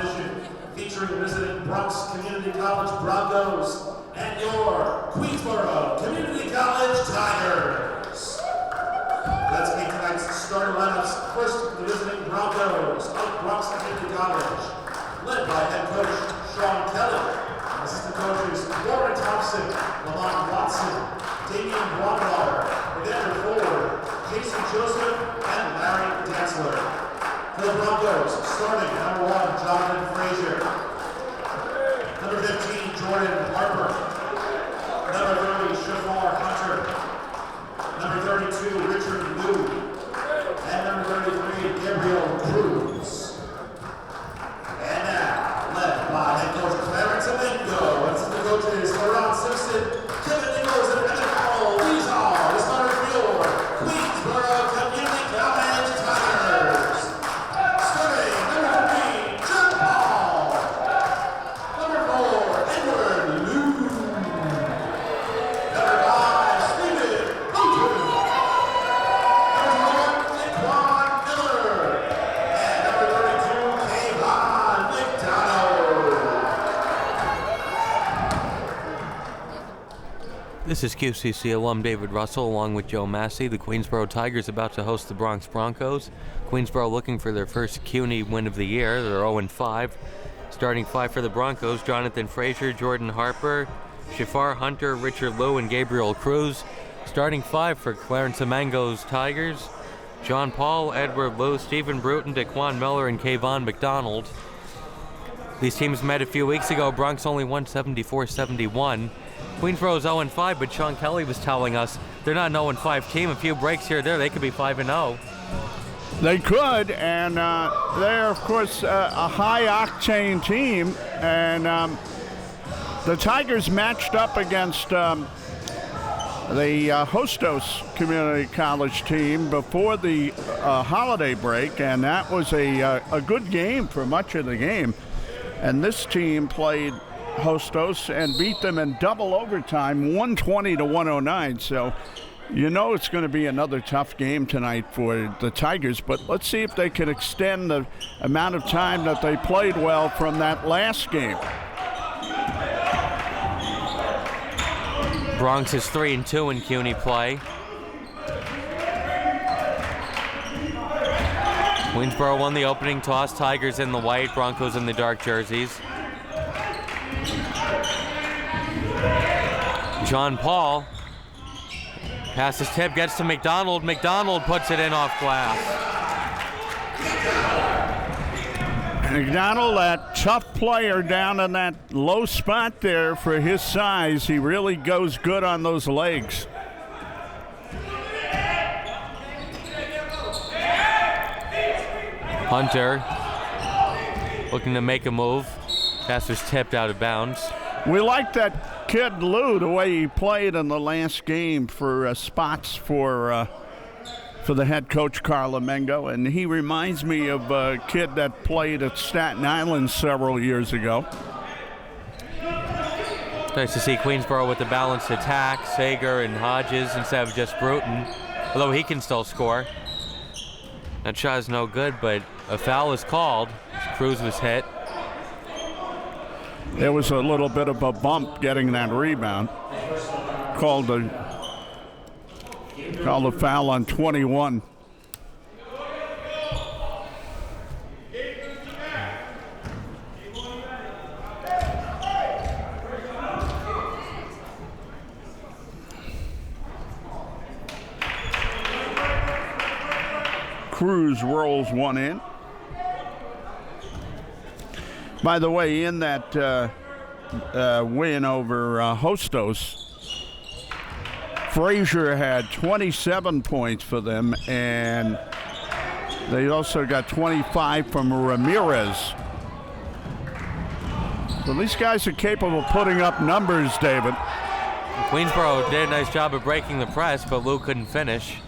competition featuring the visiting Bronx Community College Broncos and your Queensborough Community College Tigers. Let's meet tonight's starting lineups. First, the visiting Broncos of Bronx Community College, led by head coach Sean Kelly. Assistant coaches Warren Thompson, Lamont Watson, Damian Broadwater, Evander Ford, Jason Joseph, and Larry Dantzler. For the Broncos, starting number 1, Jonathan Frazier. Number 15, Jordan Harper. Number 30, Shafar Hunter. Number 32, Richard Liu. And number 33, Gabriel Cruz. And now, led by head coach Clarence Amengo. Assistant coaches Laurent Simpson, Kevin Nichols, and Evan Cole. These are the starters for your Queensborough Community College Tigers. Starting number 3, John Paul. Number 4, Edward Liu. Number 5, Stephen Boutin. Number 1, Niquan Miller. And number 32, Kayvon McDonald. This is QCC alum David Russell along with Joe Massey. The Queensboro Tigers about to host the Bronx Broncos. Queensboro looking for their first CUNY win of the year. They're 0-5. Starting 5 for the Broncos, Jonathan Frazier, Jordan Harper, Shafar Hunter, Richard Liu, and Gabriel Cruz. Starting 5 for Clarence Amengo's Tigers, John Paul, Edward Liu, Stephen Bruton, Daquan Miller, and Kayvon McDonald. These teams met a few weeks ago. Bronx only won 74-71. Queensboro is 0-5, but Sean Kelly was telling us they're not an 0-5 team. A few breaks here or there, they could be 5-0. They could, and they're, of course, a high-octane team. And the Tigers matched up against the Hostos Community College team before the holiday break, and that was a good game for much of the game. And this team played Hostos and beat them in double overtime, 120-109. So you know it's going to be another tough game tonight for the Tigers, but let's see if they can extend the amount of time that they played well from that last game. Bronx is 3-2 in CUNY play. Queensboro won the opening toss. Tigers in the white, Broncos in the dark jerseys. John Paul passes tip, gets to McDonald. McDonald puts it in off glass. McDonald, that tough player down in that low spot there for his size. He really goes good on those legs. Hunter looking to make a move. Pass was tipped out of bounds. We like that kid Lou, the way he played in the last game for spots for the head coach, Carl Amengo. And he reminds me of a kid that played at Staten Island several years ago. Nice to see Queensboro with the balanced attack. Sager and Hodges instead of just Bruton, although he can still score. That shot is no good, but a foul is called. Cruz was hit. There was a little bit of a bump getting that rebound. Called a foul on 21. Cruz rolls one in. By the way, in that win over Hostos, Frazier had 27 points for them, and they also got 25 from Ramirez. So these guys are capable of putting up numbers, David. Queensboro did a nice job of breaking the press, but Lou couldn't finish.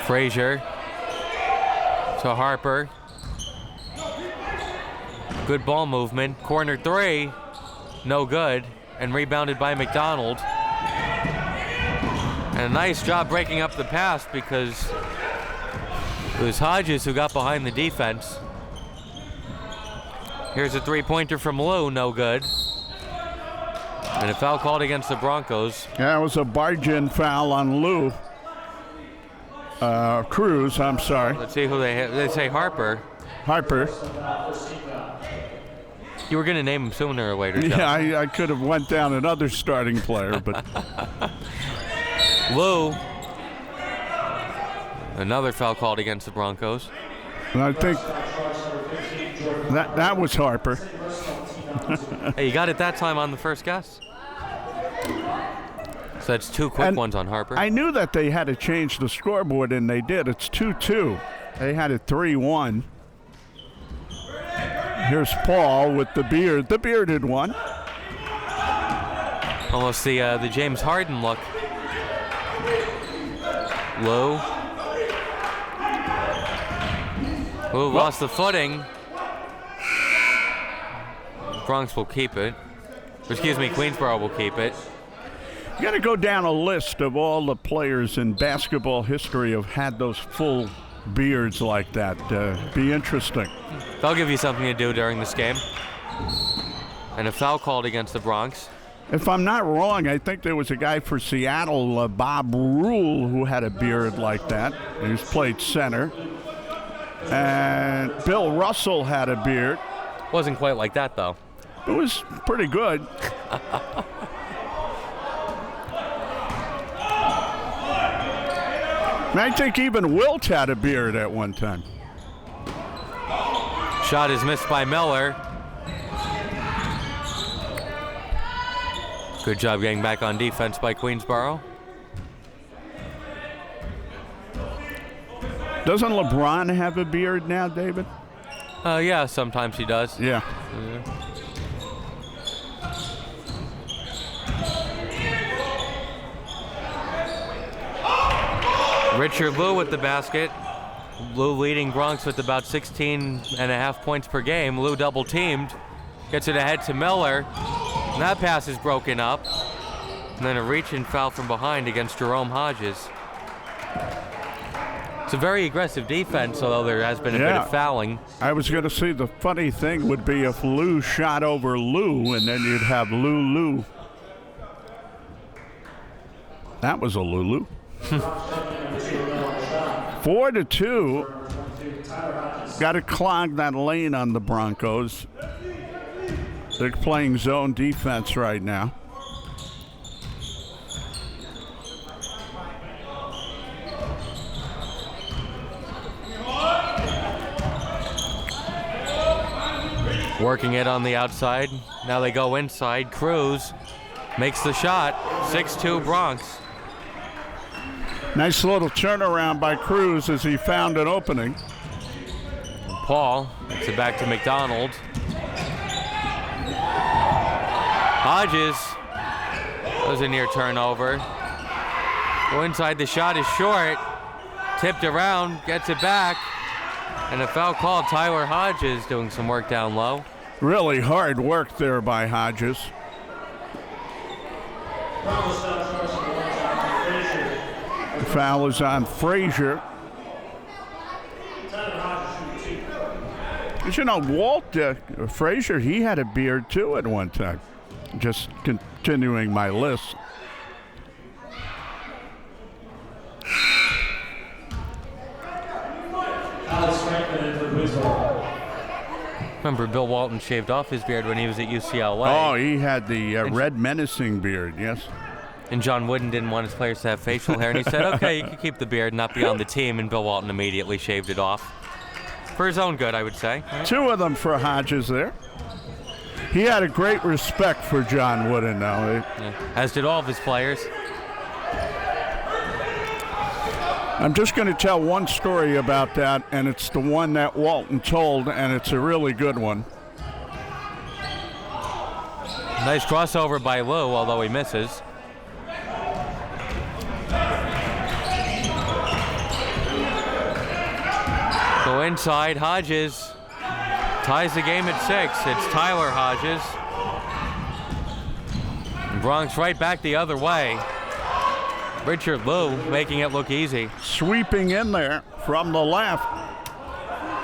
Frazier to Harper. Good ball movement. Corner three, no good, and rebounded by McDonald. And a nice job breaking up the pass because it was Hodges who got behind the defense. Here's a three-pointer from Lou, no good. And a foul called against the Broncos. Yeah, it was a barge-in foul on Lou. Cruz, I'm sorry. Let's see who they have. They say Harper. Harper. You were going to name him sooner or later, John. Yeah, I could have went down another starting player, but Lou. Another foul called against the Broncos. I think that was Harper. Hey, you got it that time on the first guess. So that's two quick ones on Harper. I knew that they had to change the scoreboard, and they did. It's 2-2. They had it 3-1. Here's Paul with the bearded one. Almost the James Harden look. Lou. Lou lost the footing. Bronx will keep it. Excuse me, Queensboro will keep it. You got to go down a list of all the players in basketball history who have had those full beards like that. Be interesting. They'll give you something to do during this game. And a foul called against the Bronx. If I'm not wrong, I think there was a guy for Seattle, Bob Rule, who had a beard like that. He's played center. And Bill Russell had a beard. Wasn't quite like that, though. It was pretty good. And I think even Wilt had a beard at one time. Shot is missed by Miller. Good job getting back on defense by Queensboro. Doesn't LeBron have a beard now, David? Yeah, sometimes he does. Yeah. Richard Lou with the basket. Lou leading Bronx with about 16.5 points per game. Lou double teamed. Gets it ahead to Miller. And that pass is broken up. And then a reach and foul from behind against Jerome Hodges. It's a very aggressive defense, although there has been a bit of fouling. I was going to say the funny thing would be if Lou shot over Lou, and then you'd have Lou. That was a Lulu. 4-2. Got to clog that lane on the Broncos. They're playing zone defense right now. Working it on the outside. Now they go inside. Cruz makes the shot. 6-2 Bronx. Nice little turnaround by Cruz as he found an opening. Paul gets it back to McDonald. Hodges. That was a near turnover. Go inside. The shot is short. Tipped around. Gets it back. And a foul called. Tyler Hodges doing some work down low. Really hard work there by Hodges. The foul is on Frazier. You know, Walt Frazier, he had a beard too at one time. Just continuing my list. Remember, Bill Walton shaved off his beard when he was at UCLA. Oh, he had the red menacing beard, yes. And John Wooden didn't want his players to have facial hair, and he said, okay, you can keep the beard, not be on the team, and Bill Walton immediately shaved it off. For his own good, I would say. Two of them for Hodges there. He had a great respect for John Wooden, though. Yeah. As did all of his players. I'm just going to tell one story about that, and it's the one that Walton told, and it's a really good one. Nice crossover by Lou, although he misses. Go inside, Hodges ties the game at 6. It's Tyler Hodges. Bronx right back the other way. Richard Liu making it look easy. Sweeping in there from the left.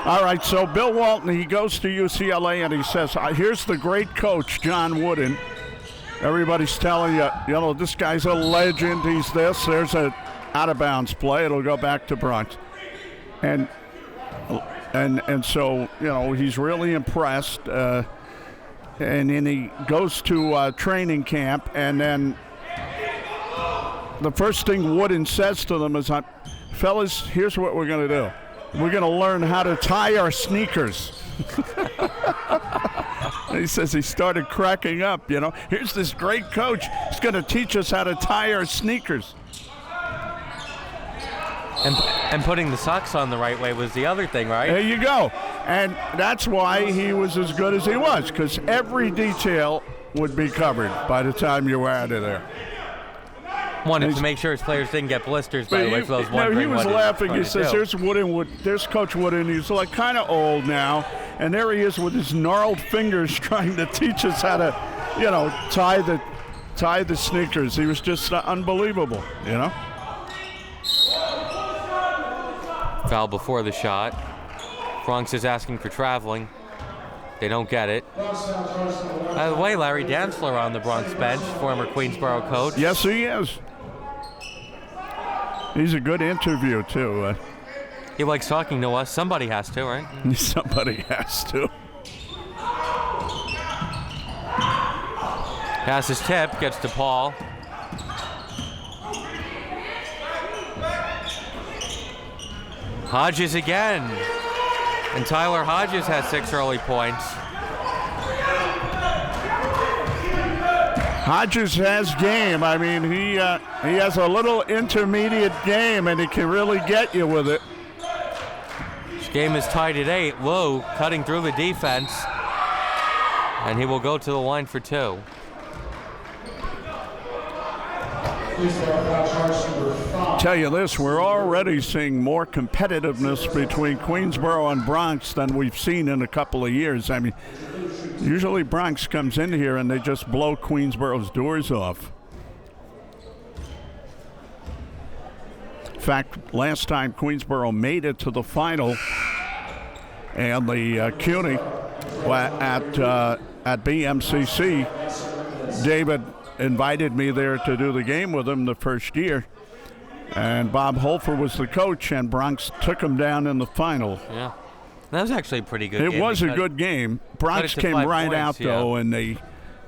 All right, so Bill Walton, he goes to UCLA and he says, here's the great coach, John Wooden. Everybody's telling you, this guy's a legend. He's this. There's a out-of-bounds play. It'll go back to Bronx. And so, he's really impressed. And then he goes to training camp, and then the first thing Wooden says to them is, fellas, here's what we're going to do. We're going to learn how to tie our sneakers. He says he started cracking up, Here's this great coach. He's going to teach us how to tie our sneakers. And putting the socks on the right way was the other thing, right? There you go. And that's why he was as good as he was, because every detail would be covered by the time you were out of there. Wanted to make sure his players didn't get blisters, by the way, for those wondering. He was laughing. He says, there's there's Coach Wooden. He's like kind of old now. And there he is with his gnarled fingers trying to teach us how to, tie the sneakers. He was just unbelievable, Foul before the shot. Bronx is asking for traveling. They don't get it. By the way, Larry Dantzler on the Bronx bench, former Queensborough coach. Yes, he is. He's a good interview, too. He likes talking to us. Somebody has to, right? Somebody has to. Passes tip, gets to Paul. Hodges again. And Tyler Hodges has 6 early points. Hodges has game. I mean, he has a little intermediate game, and he can really get you with it. This game is tied at 8. Liu cutting through the defense, and he will go to the line for 2. Tell you this, we're already seeing more competitiveness between Queensboro and Bronx than we've seen in a couple of years. I mean, usually Bronx comes in here and they just blow Queensboro's doors off. In fact, last time Queensboro made it to the final, and the CUNY at BMCC, David invited me there to do the game with him the first year. And Bob Holfer was the coach, and Bronx took him down in the final. Yeah. That was actually a pretty good game. It was a good game. Bronx came right out, though, and they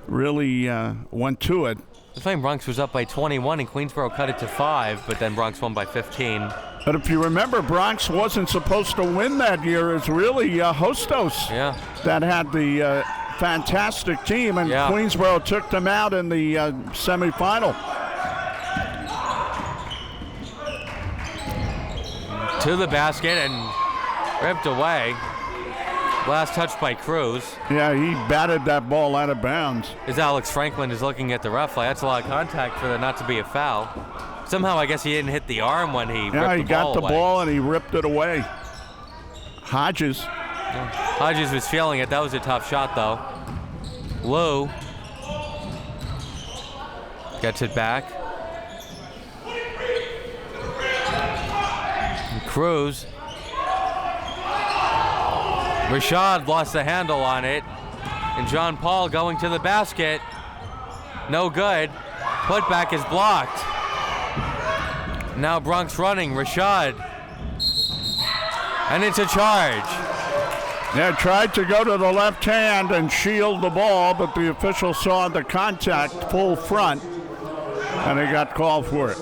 really went to it. The Flame Bronx was up by 21, and Queensboro cut it to 5, but then Bronx won by 15. But if you remember, Bronx wasn't supposed to win that year. It's really Hostos that had the fantastic team, and Queensboro took them out in the semifinal. To the basket and ripped away. Last touch by Cruz. Yeah, he batted that ball out of bounds. As Alex Franklin is looking at the ref, that's a lot of contact for there not to be a foul. Somehow, I guess he didn't hit the arm when he ripped the ball away. Yeah, he got the ball and he ripped it away. Hodges. Hodges was feeling it. That was a tough shot, though. Liu gets it back. And Cruz. Rashad lost the handle on it. And John Paul going to the basket. No good. Putback is blocked. Now Bronx running. Rashad. And it's a charge. Yeah, tried to go to the left hand and shield the ball, but the official saw the contact full front, and he got called for it.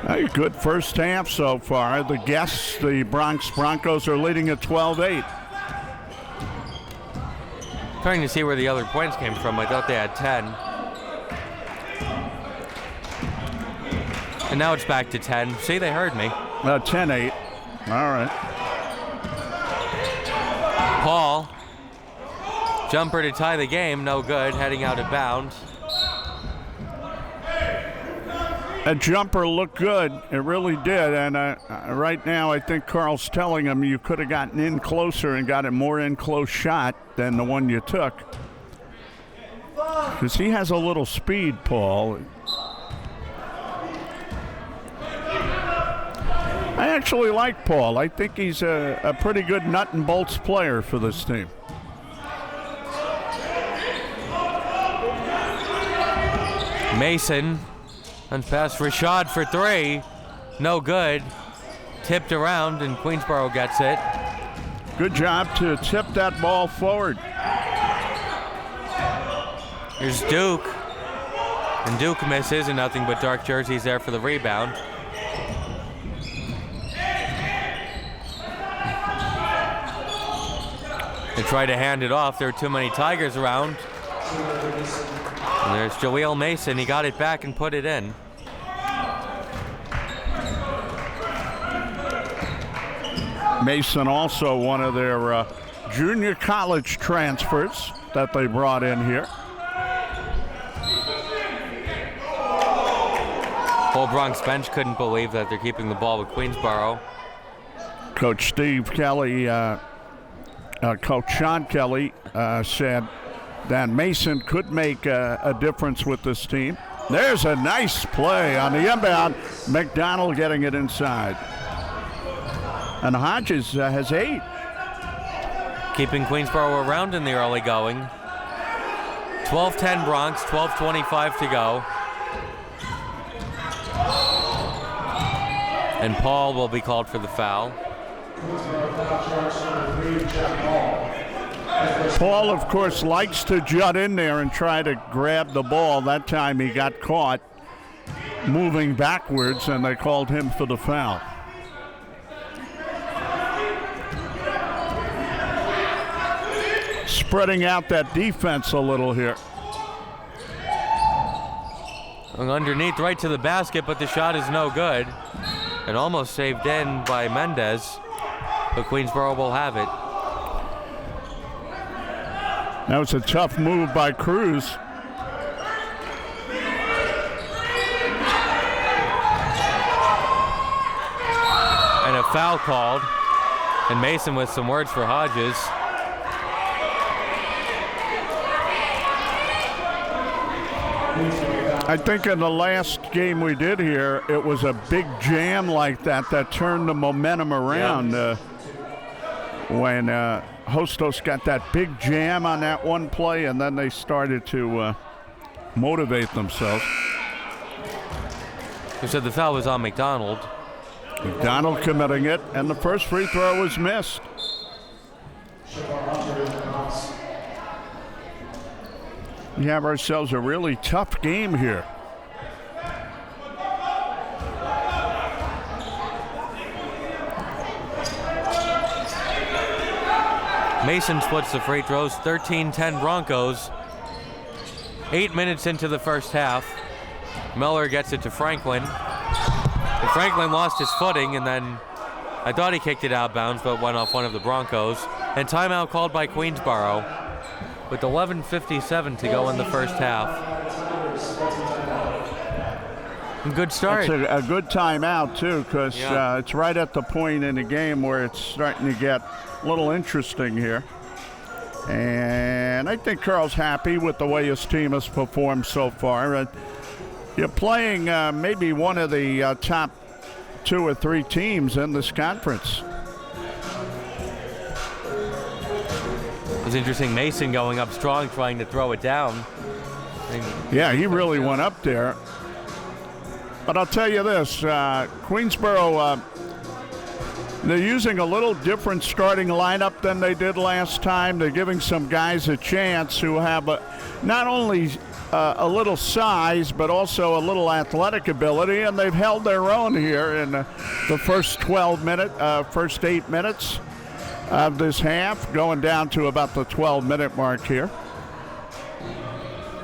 A good first half so far. The guests, the Bronx Broncos, are leading at 12-8. Trying to see where the other points came from. I thought they had 10. And now it's back to 10. See, they heard me. 10-8. All right. Paul. Jumper to tie the game. No good. Heading out of bounds. A jumper looked good. It really did. And right now, I think Carl's telling him you could have gotten in closer and got a more in-close shot than the one you took. because he has a little speed, Paul. I actually like Paul. I think he's a pretty good nut and bolts player for this team. Mason runs past Rashad for three. No good. Tipped around, and Queensboro gets it. Good job to tip that ball forward. Here's Duke. And Duke misses, and nothing but dark jerseys there for the rebound. They try to hand it off. There are too many Tigers around. And there's Joel Mason. He got it back and put it in. Mason also one of their junior college transfers that they brought in here. Whole Bronx bench couldn't believe that they're keeping the ball with Queensboro. Coach Steve Kelly, Coach Sean Kelly said that Mason could make a difference with this team. There's a nice play on the inbound. McDonald getting it inside. And Hodges has 8. Keeping Queensboro around in the early going. 12-10 Bronx, 12:25 to go. And Paul will be called for the foul. Paul, of course, likes to jut in there and try to grab the ball. That time he got caught moving backwards, and they called him for the foul. Spreading out that defense a little here. Underneath right to the basket, but the shot is no good. And almost saved in by Mendez, but Queensboro will have it. That was a tough move by Cruz. And a foul called. And Mason with some words for Hodges. I think in the last game we did here, it was a big jam like that turned the momentum around. When Hostos got that big jam on that one play, and then they started to motivate themselves. Who said the foul was on McDonald. McDonald committing it, and the first free throw was missed. We have ourselves a really tough game here. Mason splits the free throws, 13-10 Broncos. 8 minutes into the first half. Miller gets it to Franklin. And Franklin lost his footing, and then I thought he kicked it out of bounds, but went off one of the Broncos. And timeout called by Queensboro with 11:57 to go in the first half. Good start. It's a good timeout, too, because it's right at the point in the game where it's starting to get a little interesting here. And I think Carl's happy with the way his team has performed so far. You're playing maybe one of the top 2 or 3 teams in this conference. It was interesting, Mason going up strong, trying to throw it down. Yeah, he really went up there. But I'll tell you this, Queensboro, they're using a little different starting lineup than they did last time. They're giving some guys a chance who have not only a little size, but also a little athletic ability, and they've held their own here in the first 8 minutes of this half, going down to about the 12-minute mark here.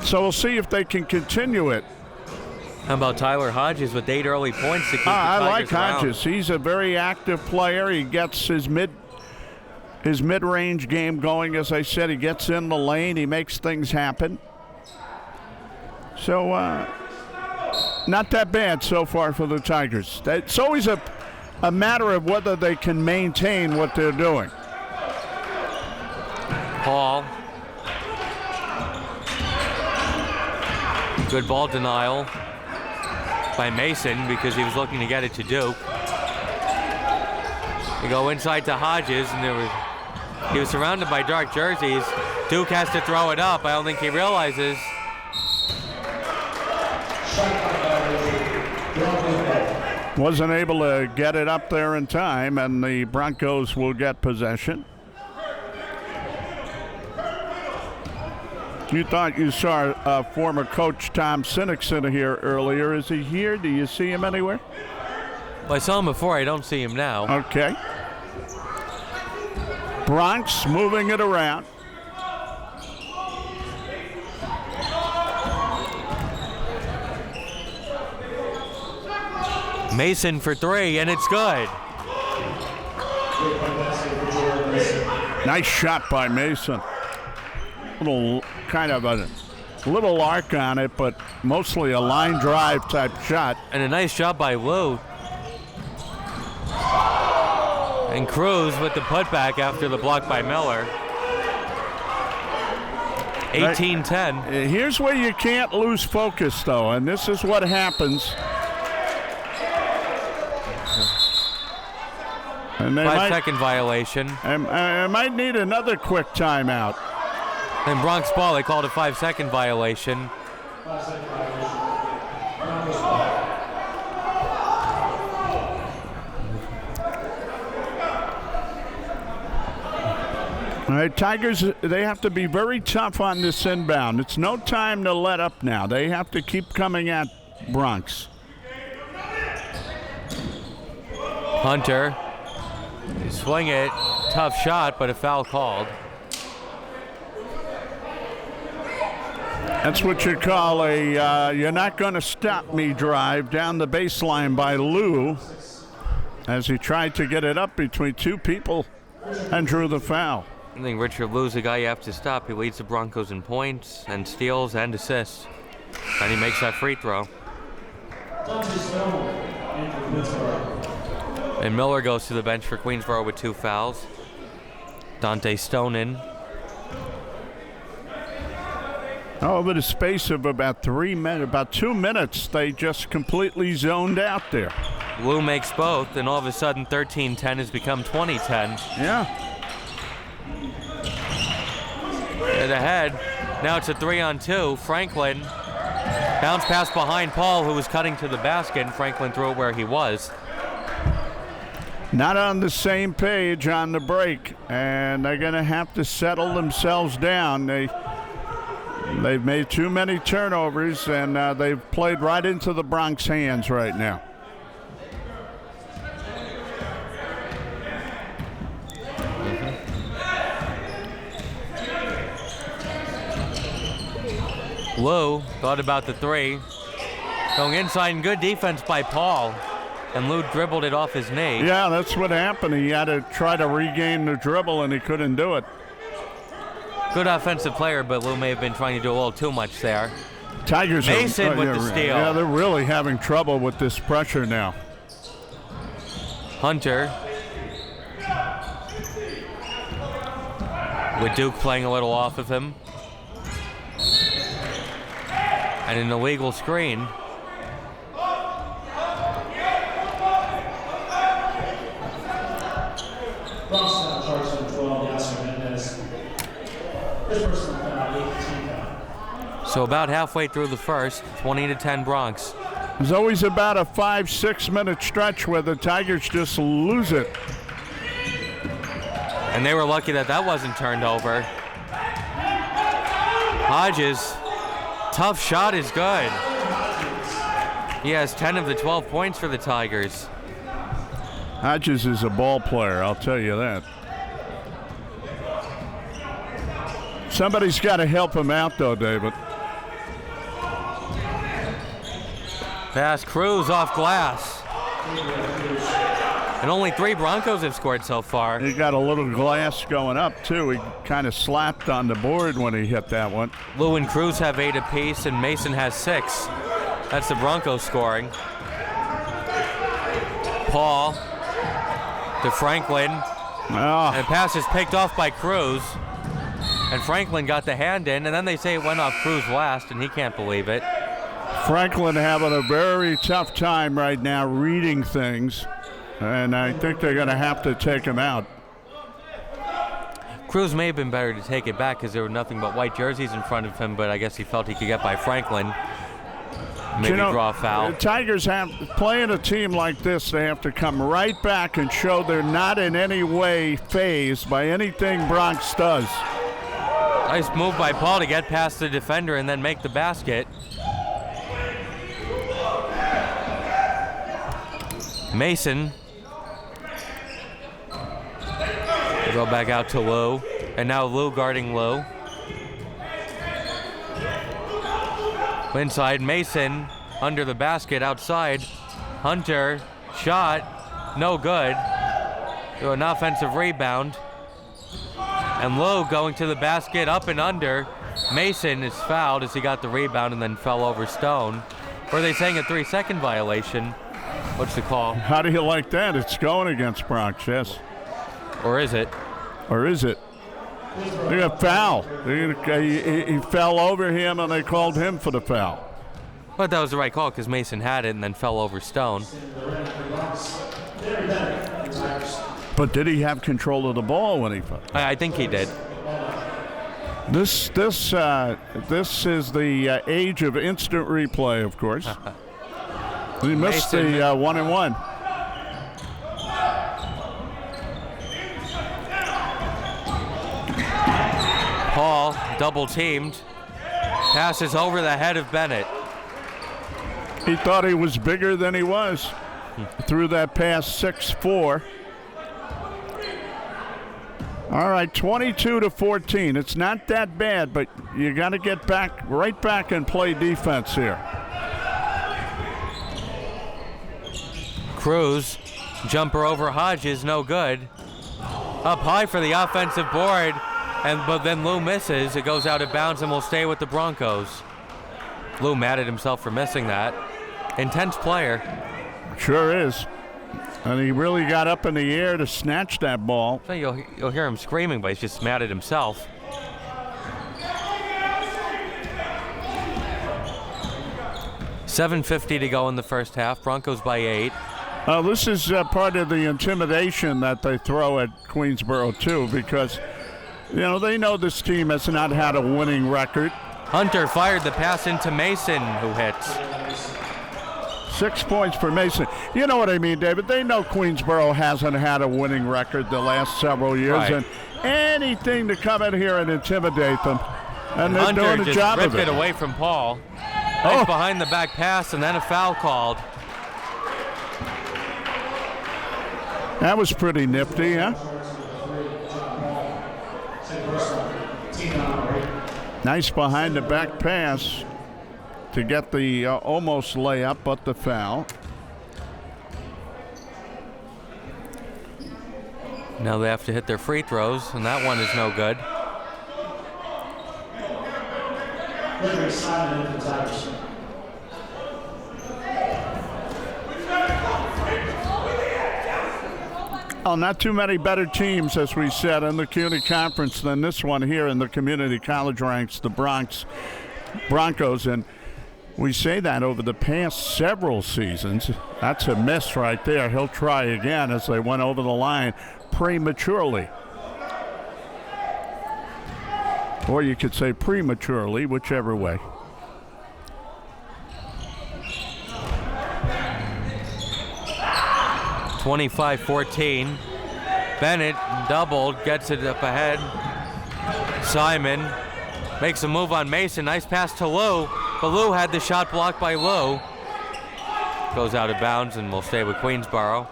So we'll see if they can continue it. How about Tyler Hodges with 8 early points to keep the I Tigers like Hodges. around. He's a very active player. He gets his mid-range game going. As I said, he gets in the lane. He makes things happen. So not that bad so far for the Tigers. It's always a matter of whether they can maintain what they're doing. Paul. Good ball denial by Mason because he was looking to get it to Duke. They go inside to Hodges, and he was surrounded by dark jerseys. Duke has to throw it up. I don't think he realizes. Wasn't able to get it up there in time, and the Broncos will get possession. You thought you saw former coach Tom Sinnickson here earlier. Is he here? Do you see him anywhere? Well, I saw him before. I don't see him now. Okay. Bronx moving it around. Mason for three, and it's good. Nice shot by Mason. Little kind of a little arc on it, but mostly a line drive type shot. And a nice job by Lou. And Cruz with the putback after the block by Miller. 18-10. Here's where you can't lose focus, though, and this is what happens. And 5-second violation. I might need another quick timeout. And Bronx ball, they called a 5-second violation. All right, Tigers, they have to be very tough on this inbound. It's no time to let up now. They have to keep coming at Bronx. Hunter. They swing it. Tough shot, but a foul called. That's what you call a you're not going to stop me drive down the baseline by Lou as he tried to get it up between two people and drew the foul. I think Richard Lou's the guy you have to stop. He leads the Broncos in points and steals and assists. And he makes that free throw. And Miller goes to the bench for Queensborough with 2 fouls. Dante Stone in. Over the space of about 2 minutes, they just completely zoned out there. Lou makes both, and all of a sudden 13-10 has become 20-10. Yeah. And ahead. Now it's a 3-on-2. Franklin. Bounce pass behind Paul, who was cutting to the basket, and Franklin threw it where he was. Not on the same page on the break, and they're going to have to settle themselves down. They've made too many turnovers, and they've played right into the Bronx hands right now. Lou thought about the three. Going inside, and good defense by Paul. And Lou dribbled it off his knee. Yeah, that's what happened. He had to try to regain the dribble, and he couldn't do it. Good offensive player, but Lou may have been trying to do a little too much there. Tigers Mason with the steal. Yeah, they're really having trouble with this pressure now. Hunter. With Duke playing a little off of him. And an illegal screen. So about halfway through the first, 20-10 Bronx. There's always about a 5-6 minute stretch where the Tigers just lose it. And they were lucky that that wasn't turned over. Hodges, tough shot is good. He has 10 of the 12 points for the Tigers. Hodges is a ball player, I'll tell you that. Somebody's got to help him out, though, David. Pass Cruz off glass. And only 3 Broncos have scored so far. He got a little glass going up, too. He kind of slapped on the board when he hit that one. Lou and Cruz have 8 apiece, and Mason has 6. That's the Broncos scoring. Paul to Franklin. Oh. And the pass is picked off by Cruz. And Franklin got the hand in, and then they say it went off Cruz last, and he can't believe it. Franklin having a very tough time right now reading things, and I think they're going to have to take him out. Cruz may have been better to take it back because there were nothing but white jerseys in front of him, but I guess he felt he could get by Franklin. Maybe draw a foul. The Tigers playing a team like this, they have to come right back and show they're not in any way fazed by anything Bronx does. Nice move by Paul to get past the defender and then make the basket. Mason. Go back out to Lou. And now Lou guarding Lou. Inside, Mason under the basket outside. Hunter, shot, no good. So an offensive rebound. And Lou going to the basket, up and under. Mason is fouled as he got the rebound and then fell over Stone. Or are they saying a 3-second violation? What's the call? How do you like that? It's going against Bronx, yes. Or is it? Or is it? They got foul. He fell over him and they called him for the foul. But that was the right call because Mason had it and then fell over Stone. But did he have control of the ball when he fell? I think he did. This is the age of instant replay, of course. He missed the 1-and-1. Paul double teamed, passes over the head of Bennett. He thought he was bigger than he was. Threw that pass 6'4". All right, 22-14. It's not that bad, but you got to get right back and play defense here. Cruz, jumper over Hodges, no good. Up high for the offensive board, but then Lou misses. It goes out of bounds and will stay with the Broncos. Lou mad at himself for missing that. Intense player. Sure is. And he really got up in the air to snatch that ball. So you'll hear him screaming, but he's just mad at himself. $7:50 to go in the first half. Broncos by 8. This is part of the intimidation that they throw at Queensborough, too, because, they know this team has not had a winning record. Hunter fired the pass into Mason, who hits. 6 points for Mason. You know what I mean, David? They know Queensborough hasn't had a winning record the last several years, right. And anything to come in here and intimidate them. And they're Hunter doing a just job ripped of it. it away from Paul. Nice behind the back pass and then a foul called. That was pretty nifty, huh? Nice behind the back pass to get the almost layup, but the foul. Now they have to hit their free throws, and that one is no good. Oh, not too many better teams, as we said, in the CUNY Conference than this one here in the community college ranks, the Broncos. And we say that over the past several seasons. That's a miss right there. He'll try again as they went over the line prematurely. Or you could say prematurely, whichever way. $25-14. Bennett doubled, gets it up ahead. Simon makes a move on Mason. Nice pass to Lou. But Lou had the shot blocked by Lou. Goes out of bounds and will stay with Queensborough.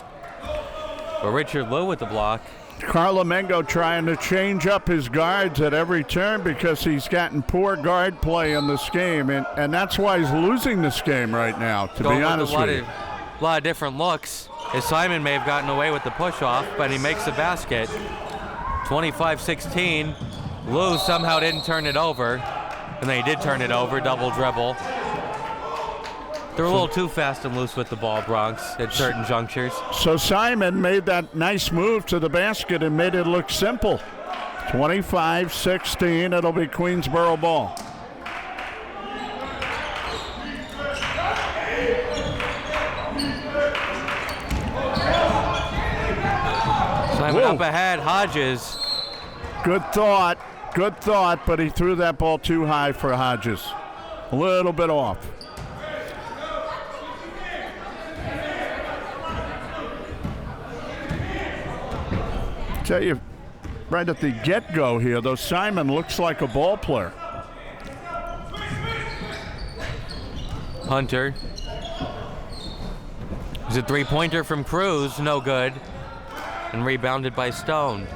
But Richard Lou with the block. Carlo Mengo trying to change up his guards at every turn because he's gotten poor guard play in this game. And that's why he's losing this game right now, to be honest with you. A lot of different looks. As Simon may have gotten away with the push-off, but he makes the basket. 25-16. Lou somehow didn't turn it over. And then he did turn it over, double dribble. They're a little too fast and loose with the ball, Bronx, at certain junctures. So Simon made that nice move to the basket and made it look simple. 25-16, it'll be Queensborough ball. Simon Whoa. up ahead. Hodges. Good thought, but he threw that ball too high for Hodges. A little bit off. Tell you, right at the get-go here, though, Simon looks like a ball player. Hunter. There's a three-pointer from Cruz, no good. And rebounded by Stone.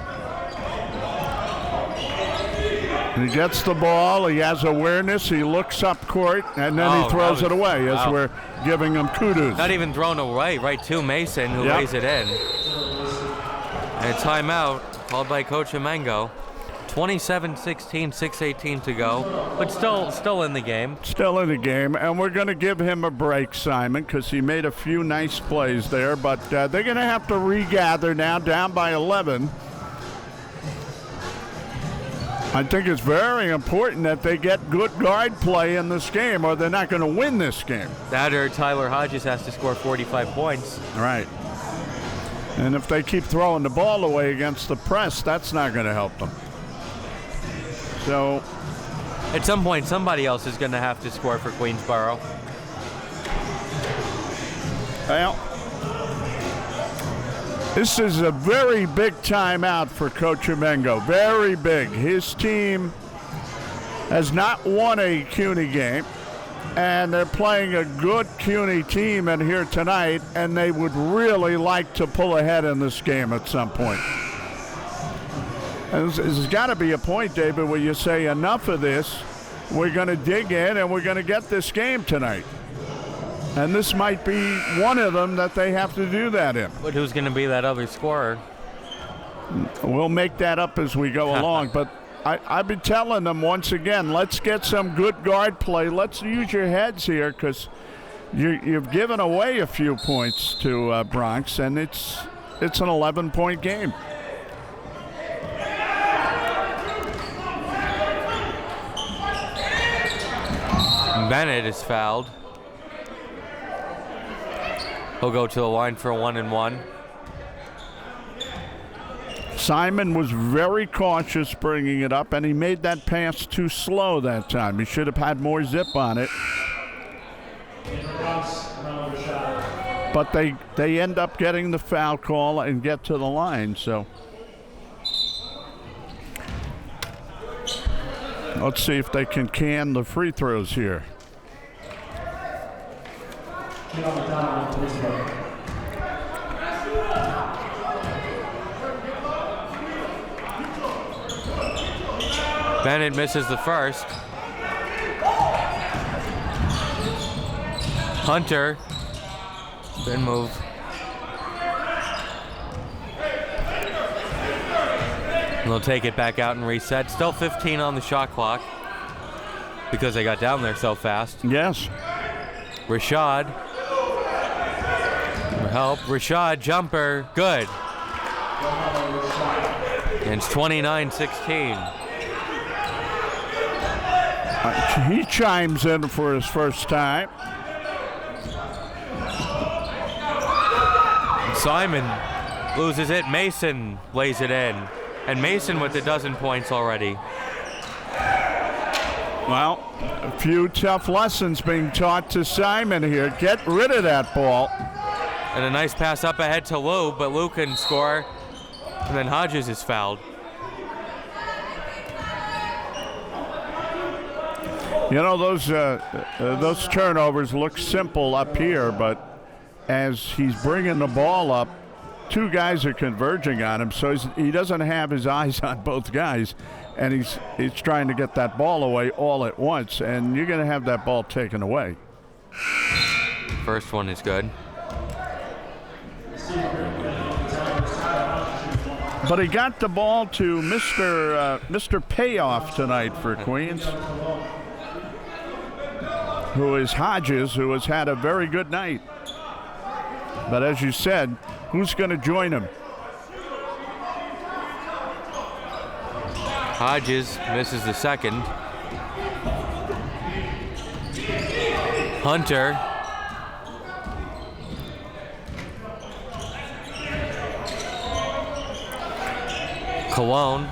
He gets the ball, he has awareness, he looks up court, and then he throws it away as we're giving him kudos. Not even thrown away, right to Mason, who lays it in. And a timeout called by Coach Amengo. 27-16, 6:18 to go, but still in the game. Still in the game, and we're going to give him a break, Simon, because he made a few nice plays there, but they're going to have to regather now, down by 11. I think it's very important that they get good guard play in this game, or they're not going to win this game. That or Tyler Hodges has to score 45 points. Right. And if they keep throwing the ball away against the press, that's not going to help them. So, at some point, somebody else is going to have to score for Queensboro. Well, this is a very big timeout for Coach Amengo. Very big. His team has not won a CUNY game, and they're playing a good CUNY team in here tonight, and they would really like to pull ahead in this game at some point. And there's got to be a point, David, where you say enough of this. We're going to dig in, and we're going to get this game tonight. And this might be one of them that they have to do that in. But who's going to be that other scorer? We'll make that up as we go along. But I've been telling them once again, let's get some good guard play. Let's use your heads here, because you've given away a few points to Bronx, and it's an 11-point game. Bennett is fouled. He'll go to the line for a 1-and-1. Simon was very cautious bringing it up, and he made that pass too slow that time. He should have had more zip on it. But they end up getting the foul call and get to the line, so. Let's see if they can the free throws here. Bennett misses the first. Hunter. Good move. And they'll take it back out and reset. Still 15 on the shot clock because they got down there so fast. Yes. Rashad. Help. Rashad jumper. Good. And it's 29-16. He chimes in for his first time. Simon loses it. Mason lays it in. And Mason with a dozen points already. Well, a few tough lessons being taught to Simon here. Get rid of that ball. And a nice pass up ahead to Lou, but Lou couldn't score. And then Hodges is fouled. You know, those turnovers look simple up here, but as he's bringing the ball up, two guys are converging on him, so he doesn't have his eyes on both guys, and he's trying to get that ball away all at once, and you're going to have that ball taken away. First one is good. But he got the ball to Mr. Payoff tonight for Queens, who is Hodges, who has had a very good night. But as you said, who's going to join him? Hodges misses the second. Hunter. Cologne.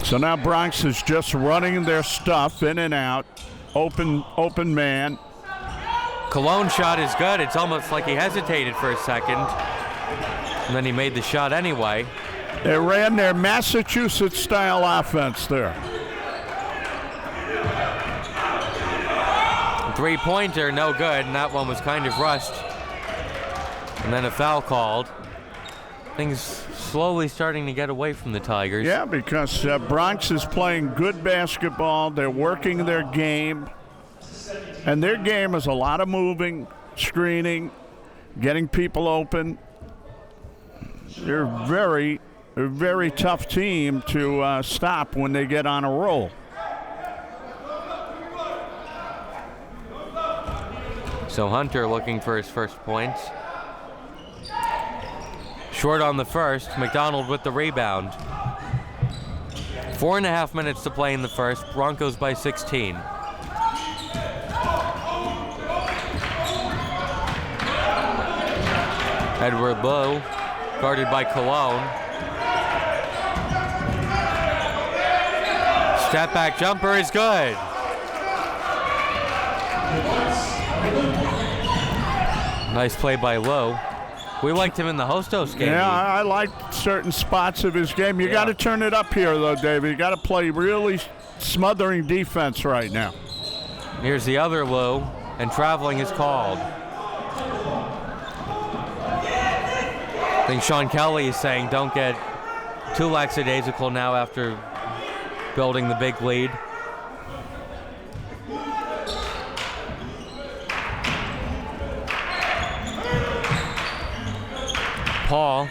So now Bronx is just running their stuff in and out. Open man. Cologne shot is good. It's almost like he hesitated for a second. And then he made the shot anyway. They ran their Massachusetts-style offense there. Three-pointer, no good, and that one was kind of rushed. And then a foul called. Things slowly starting to get away from the Tigers. Yeah, because Bronx is playing good basketball. They're working their game. And their game is a lot of moving, screening, getting people open. They're a very tough team to stop when they get on a roll. So Hunter looking for his first points. Short on the first, McDonald with the rebound. 4.5 minutes to play in the first, Broncos by 16. Edward Lowe, guarded by Cologne. Step back jumper is good. Nice play by Lowe. We liked him in the Hostos game. Yeah, I liked certain spots of his game. You got to turn it up here, though, David. You got to play really smothering defense right now. Here's the other Lowe, and traveling is called. I think Sean Kelly is saying don't get too lackadaisical now after building the big lead. Paul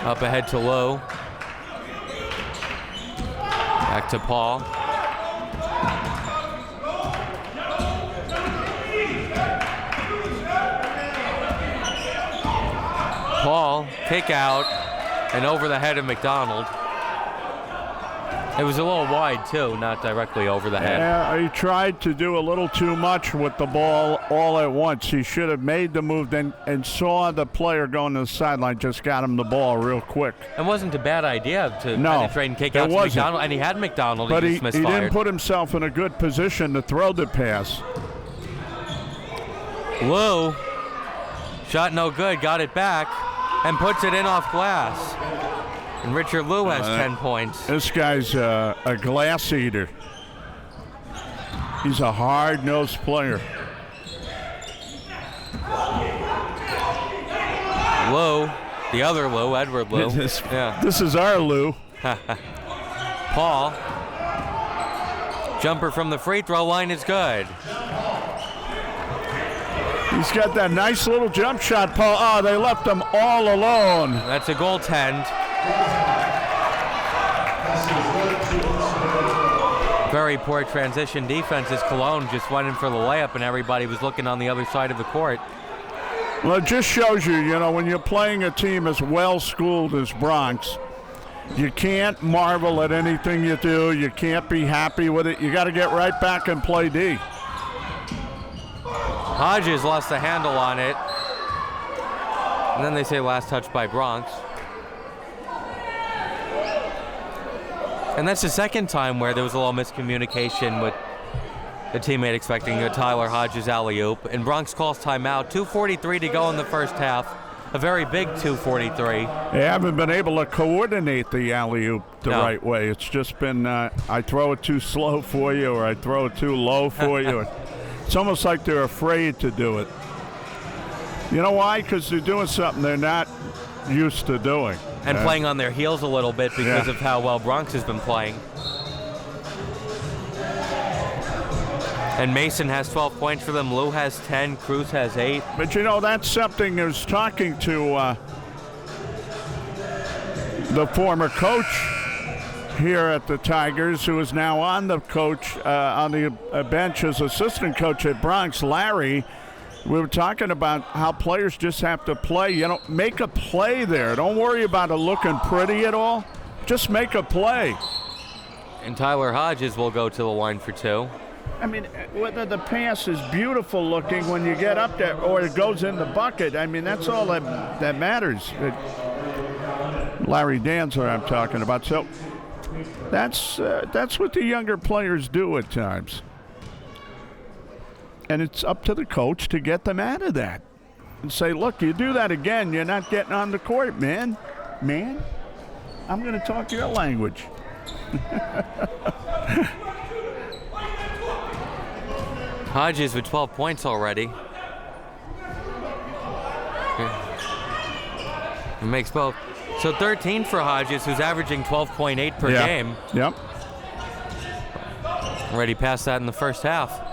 up ahead to Lowe. Back to Paul. Paul, kick out, and over the head of McDonald. It was a little wide, too, not directly over the head. Yeah, he tried to do a little too much with the ball all at once. He should have made the move and saw the player going to the sideline, just got him the ball real quick. It wasn't a bad idea to penetrate and kick out to McDonald, and he had McDonald, but he just misfired. He didn't put himself in a good position to throw the pass. Lou, shot no good, got it back, and puts it in off glass. And Richard Lou has 10 points. This guy's a glass eater. He's a hard-nosed player. Lou, the other Lou, Edward Lou. This is our Lou. Paul. Jumper from the free throw line is good. He's got that nice little jump shot, Paul. Oh, they left him all alone. That's a goaltend. Very poor transition defense as Cologne just went in for the layup and everybody was looking on the other side of the court. Well, it just shows you, when you're playing a team as well-schooled as Bronx, you can't marvel at anything you do. You can't be happy with it. You got to get right back and play D. Hodges lost the handle on it. And then they say last touch by Bronx. And that's the second time where there was a little miscommunication with the teammate expecting a Tyler Hodges alley-oop. And Bronx calls timeout. 2:43 to go in the first half. A very big 2:43. They haven't been able to coordinate the alley-oop the right way. It's just been, I throw it too slow for you, or I throw it too low for you. It's almost like they're afraid to do it. You know why? Because they're doing something they're not used to doing. And playing on their heels a little bit because of how well Bronx has been playing. And Mason has 12 points for them. Lou has 10. Cruz has 8. But that's something I was talking to the former coach here at the Tigers, who is now on the bench as assistant coach at Bronx, Larry. We were talking about how players just have to play. Make a play there. Don't worry about it looking pretty at all. Just make a play. And Tyler Hodges will go to the line for 2. I mean, whether the pass is beautiful looking when you get up there or it goes in the bucket, I mean, that's all that matters. Larry Danzer I'm talking about. So that's what the younger players do at times. And it's up to the coach to get them out of that. And say, look, you do that again, you're not getting on the court, man. Man, I'm going to talk your language. Hodges with 12 points already. He makes both. So 13 for Hodges, who's averaging 12.8 per game. Yep. Already passed that in the first half.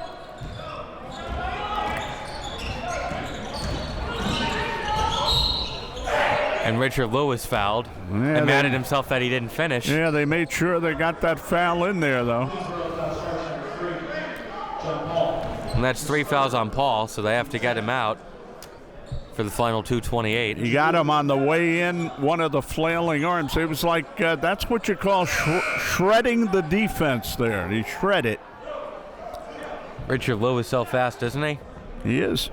And Richard Lewis fouled and mad at himself that he didn't finish. Yeah, they made sure they got that foul in there, though. And that's 3 fouls on Paul, so they have to get him out for the final 2:28. He got him on the way in, one of the flailing arms. It was like, that's what you call shredding the defense there. He shred it. Richard Lewis so fast, isn't he? He is.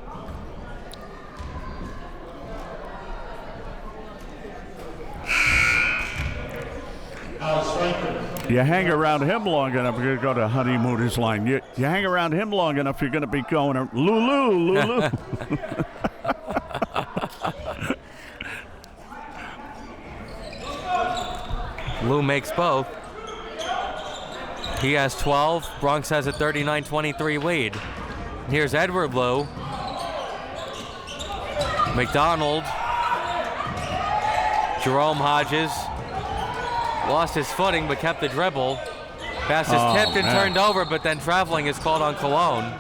You hang around him long enough, you're going to go to honeymooners line. You hang around him long enough, you're going to be going, Lulu. Lou makes both. He has 12. Bronx has a 39-23 lead. Here's Edward Lou. McDonald. Jerome Hodges. Lost his footing but kept the dribble. Pass is tipped and turned over, but then traveling is called on Cologne.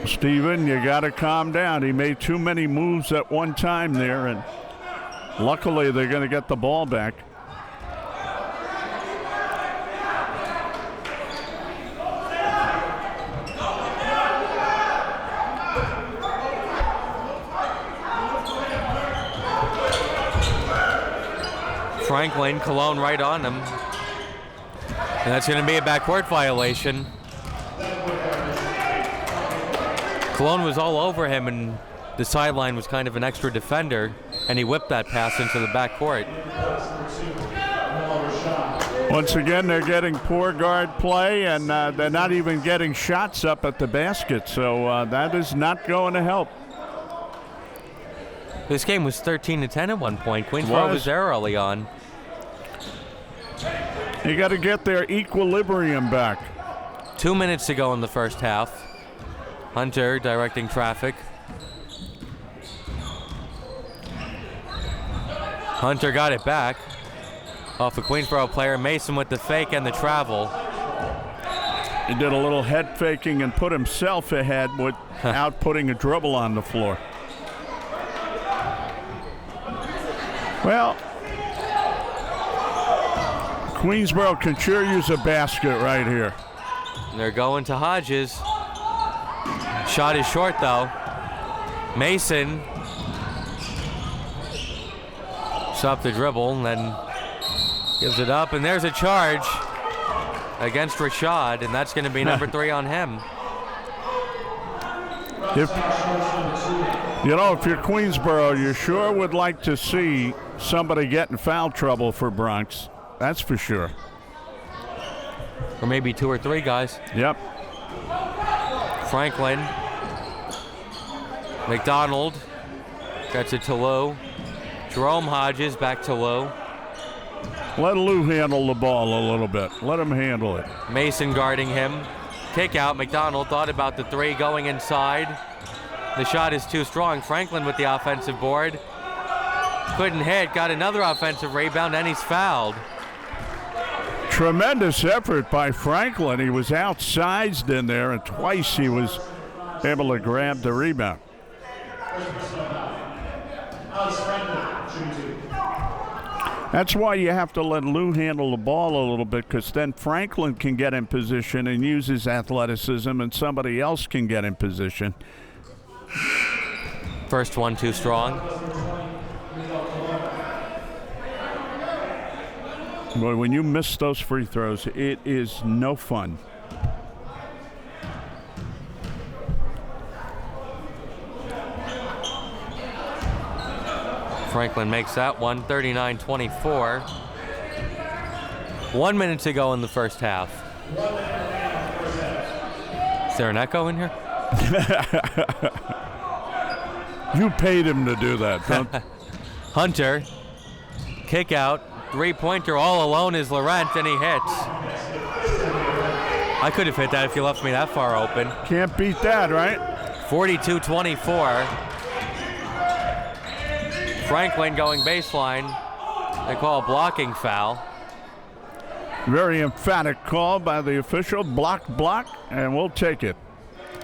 Steven, you got to calm down. He made too many moves at one time there, and luckily they're going to get the ball back. Franklin, Cologne right on him. And that's going to be a backcourt violation. Cologne was all over him, and the sideline was kind of an extra defender, and he whipped that pass into the backcourt. Once again, they're getting poor guard play, and they're not even getting shots up at the basket, so that is not going to help. This game was 13-10 at one point. Queensborough was there early on. You got to get their equilibrium back. 2 minutes to go in the first half. Hunter directing traffic. Hunter got it back off a Queensborough player. Mason with the fake and the travel. He did a little head faking and put himself ahead without putting a dribble on the floor. Well, Queensborough can sure use a basket right here. They're going to Hodges. Shot is short though. Mason stopped the dribble and then gives it up, and there's a charge against Rashad, and that's going to be number 3 on him. If you're Queensborough, you sure would like to see somebody get in foul trouble for Bronx. That's for sure. Or maybe 2 or 3 guys. Yep. Franklin. McDonald gets it to Lou. Jerome Hodges back to Lou. Let Lou handle the ball a little bit. Let him handle it. Mason guarding him. Kick out. McDonald thought about the 3 going inside. The shot is too strong. Franklin with the offensive board. Couldn't hit. Got another offensive rebound, and he's fouled. Tremendous effort by Franklin. He was outsized in there, and twice he was able to grab the rebound. That's why you have to let Lou handle the ball a little bit, because then Franklin can get in position and use his athleticism, and somebody else can get in position. First one too strong. Boy, when you miss those free throws, it is no fun. Franklin makes that one, 39-24. 1 minute to go in the first half. Is there an echo in here? You paid him to do that, don't Hunter, kick out, three-pointer all alone is Laurent, and he hits. I could have hit that if you left me that far open. Can't beat that, right? 42-24. Franklin going baseline. They call a blocking foul. Very emphatic call by the official. Block, and we'll take it.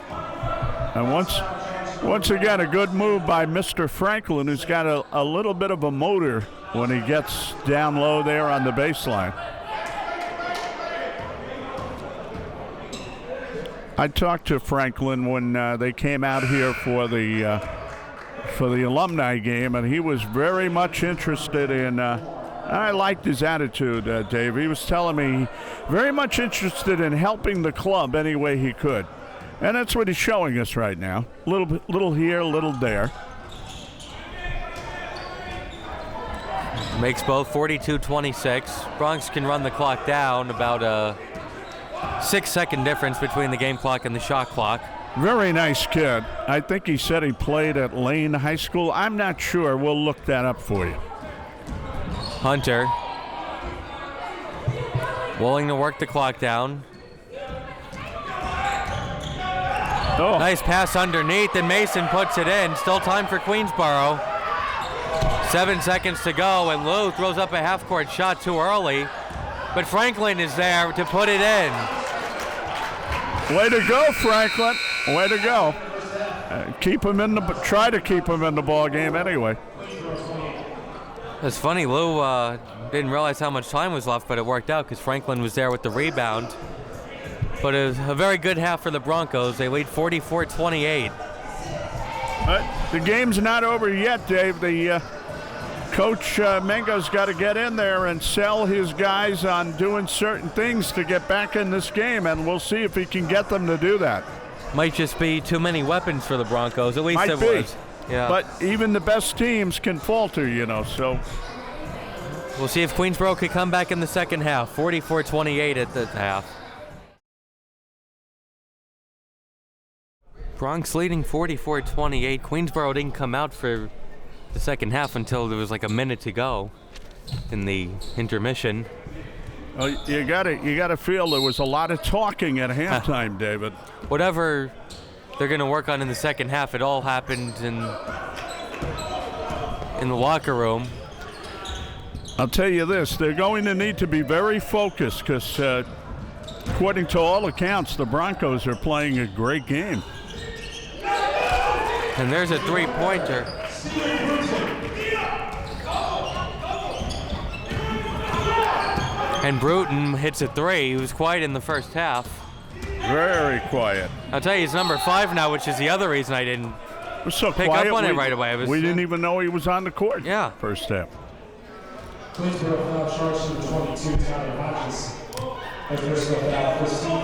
And once again, a good move by Mr. Franklin, who's got a little bit of a motor when he gets down low there on the baseline. I talked to Franklin when they came out here for the alumni game, and he was very much interested in. I liked his attitude, Dave. He was telling me very much interested in helping the club any way he could. And that's what he's showing us right now. Little here, little there. Makes both 42-26. Bronx can run the clock down, about a 6-second difference between the game clock and the shot clock. Very nice kid. I think he said he played at Lane High School. I'm not sure. We'll look that up for you. Hunter willing to work the clock down. Oh. Nice pass underneath, and Mason puts it in. Still time for Queensboro. 7 seconds to go, and Lou throws up a half-court shot too early. But Franklin is there to put it in. Way to go, Franklin. Way to go. Try to keep him in the ball game anyway. It's funny, Lou didn't realize how much time was left, but it worked out because Franklin was there with the rebound. But it was a very good half for the Broncos. They lead 44-28. But the game's not over yet, Dave. The Coach Mengo's got to get in there and sell his guys on doing certain things to get back in this game, and we'll see if he can get them to do that. Might just be too many weapons for the Broncos. At least Might it be. was. Yeah. But even the best teams can falter, so. We'll see if Queensboro could come back in the second half. 44-28 at the half. Bronx leading 44-28. Queensboro didn't come out for the second half until there was like a minute to go in the intermission. Well, you gotta feel there was a lot of talking at halftime, David. Whatever they're going to work on in the second half, it all happened in the locker room. I'll tell you this, they're going to need to be very focused because according to all accounts, the Broncos are playing a great game. And there's a three-pointer. And Bruton hits a three. He was quiet in the first half. Very quiet. I'll tell you, he's number 5 now, which is the other reason I didn't so pick quiet, up on it right away. We didn't even know he was on the court. Yeah. First half. Queensboro foul charged to 22, Tyler Hodges. And first foul, first team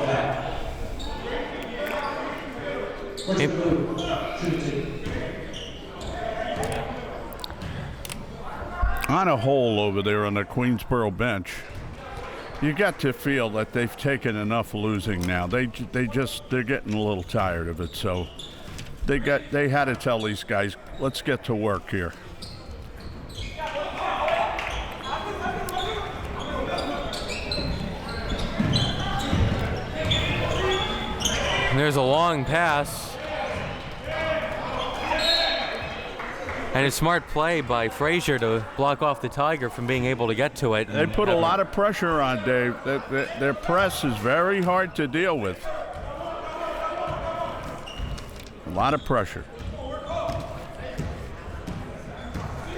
On a hole over there on the Queensboro bench. You got to feel that they've taken enough losing now. They're getting a little tired of it. So they had to tell these guys, let's get to work here. And there's a long pass. And a smart play by Frazier to block off the Tiger from being able to get to it. They put a lot of pressure on, Dave. Their press is very hard to deal with. A lot of pressure.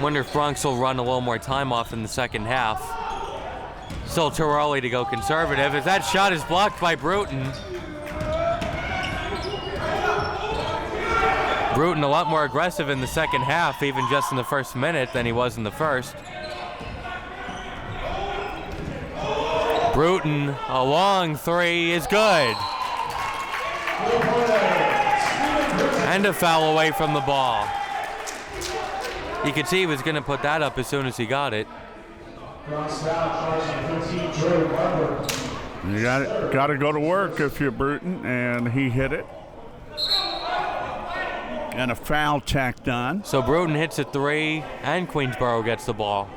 Wonder if Bronx will run a little more time off in the second half. Still too early to go conservative. If that shot is blocked by Bruton. Bruton a lot more aggressive in the second half, even just in the first minute, than he was in the first. Bruton, a long three is good. And a foul away from the ball. You could see he was going to put that up as soon as he got it. Bronx foul, charge 15, Joe Barber. You got to go to work if you're Bruton, and he hit it. And a foul tacked on. So Bruton hits a 3, and Queensboro gets the ball.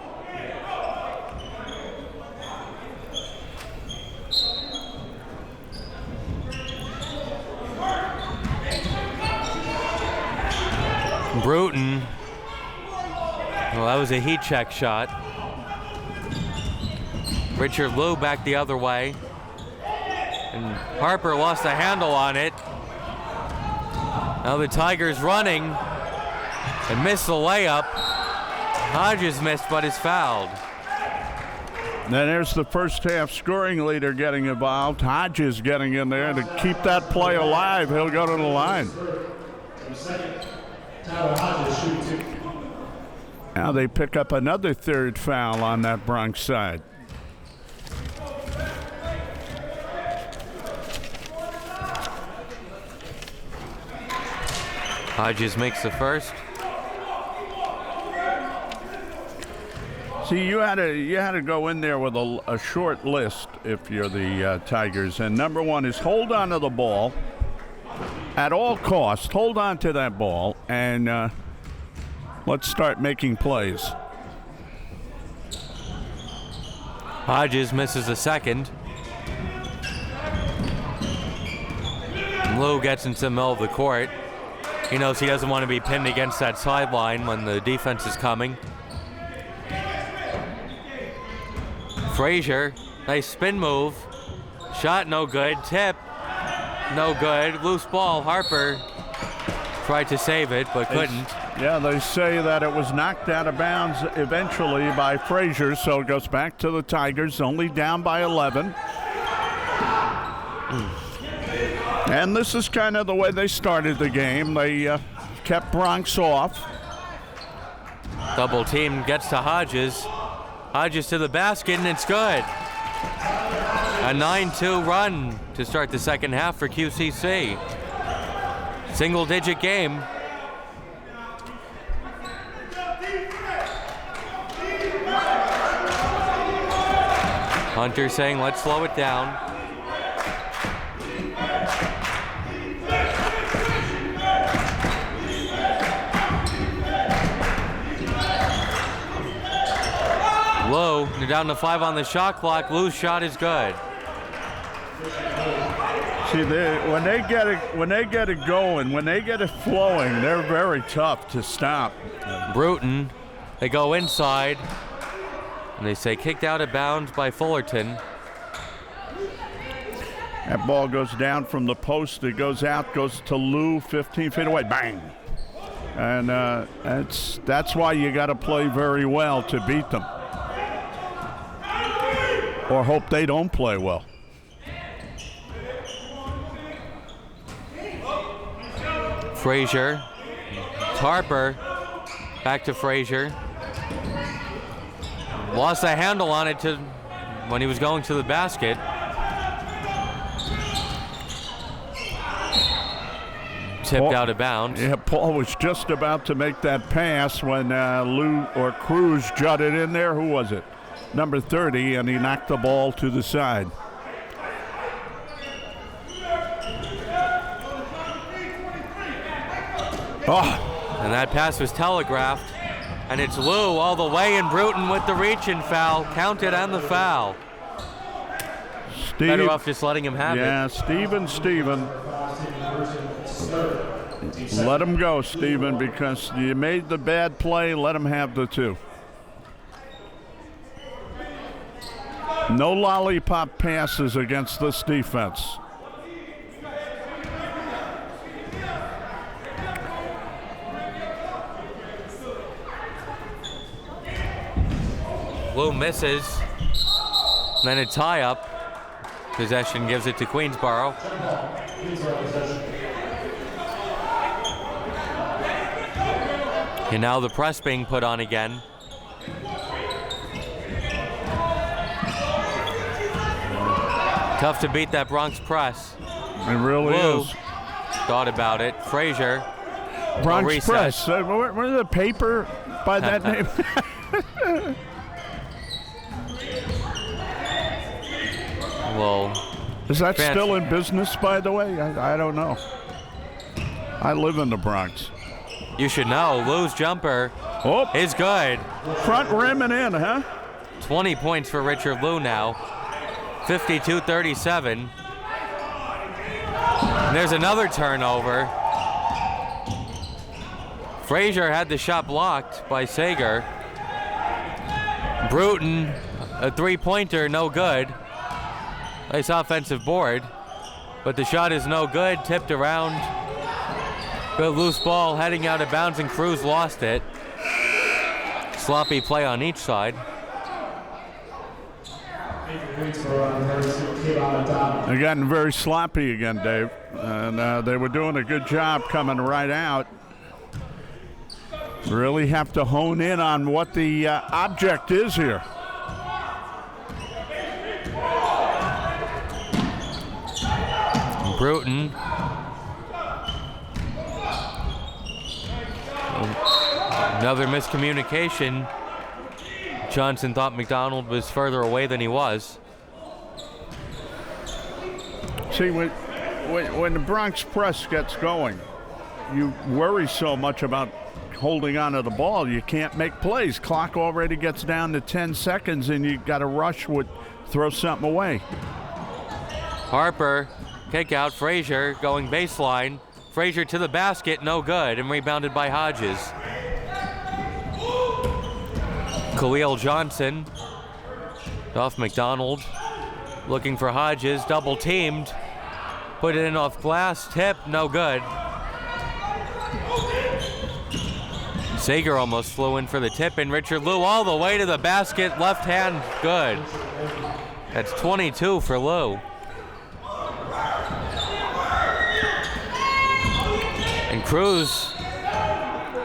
Bruton. Well, that was a heat check shot. Richard Liu back the other way. And Harper lost the handle on it. Now the Tigers running and missed the layup. Hodges missed but is fouled. Then there's the first half scoring leader getting involved. Hodges getting in there to keep that play alive. He'll go to the line. Now they pick up another third foul on that Bronx side. Hodges makes the first. See, you had to go in there with a short list if you're the Tigers. And number one is hold on to the ball at all costs. Hold on to that ball and let's start making plays. Hodges misses the second. Liu gets into the middle of the court. He knows he doesn't want to be pinned against that sideline when the defense is coming. Frazier, nice spin move. Shot no good. Tip, no good. Loose ball. Harper tried to save it but couldn't. Yeah, they say that it was knocked out of bounds eventually by Frazier, so it goes back to the Tigers, only down by 11. And this is kind of the way they started the game. They kept Bronx off. Double team gets to Hodges. Hodges to the basket, and it's good. A 9-2 run to start the second half for QCC. Single-digit game. Hunter saying, let's slow it down. Liu, they're down to 5 on the shot clock. Liu's shot is good. See, when they get it going, when they get it flowing, they're very tough to stop. Bruton, they go inside, and they say kicked out of bounds by Fullerton. That ball goes down from the post. It goes out, goes to Liu, 15 feet away. Bang! And that's why you got to play very well to beat them. Or hope they don't play well. Frazier, Harper, back to Frazier. Lost the handle on it when he was going to the basket. Tipped out of bounds. Yeah, Paul was just about to make that pass when Liu or Cruz jutted in there. Who was it? Number 30, and he knocked the ball to the side. Oh. And that pass was telegraphed, and it's Liu all the way, and Bruton with the reach-in foul, counted on the foul. Better off just letting him have it. Yeah, Steven. Let him go, Steven, because you made the bad play. Let him have the 2. No lollipop passes against this defense. Liu misses. Then a tie-up. Possession gives it to Queensboro. And now the press being put on again. Tough to beat that Bronx press. It really Liu is. Thought about it. Frazier. Bronx press. What are the paper by that name? Well, Is that still in business, by the way? I don't know. I live in the Bronx. you should know. Lou's jumper Oh, is good. front rim and in, huh? 20 points for Richard Lou now. 52-37. And there's another turnover. Frazier had the shot blocked by Sager. Bruton, a three-pointer, no good. Nice offensive board, but the shot is no good. Tipped around. Good loose ball heading out of bounds, and Cruz lost it. Sloppy play on each side. They're getting very sloppy again, Dave. And they were doing a good job coming right out. Really have to hone in on what the object is here. Bruton. Another miscommunication. Johnson thought McDonald was further away than he was. See, when the Bronx press gets going, you worry so much about holding on to the ball, you can't make plays. Clock already gets down to 10 seconds, and you got to rush with throw something away. Harper, kick out. Frazier going baseline. Frazier to the basket, no good, and rebounded by Hodges. Khalil Johnson off McDonald, looking for Hodges, double teamed, put it in off glass, tip, no good. Sager almost flew in for the tip, and Richard Lou all the way to the basket, left hand, good. That's 22 for Lou. And Cruz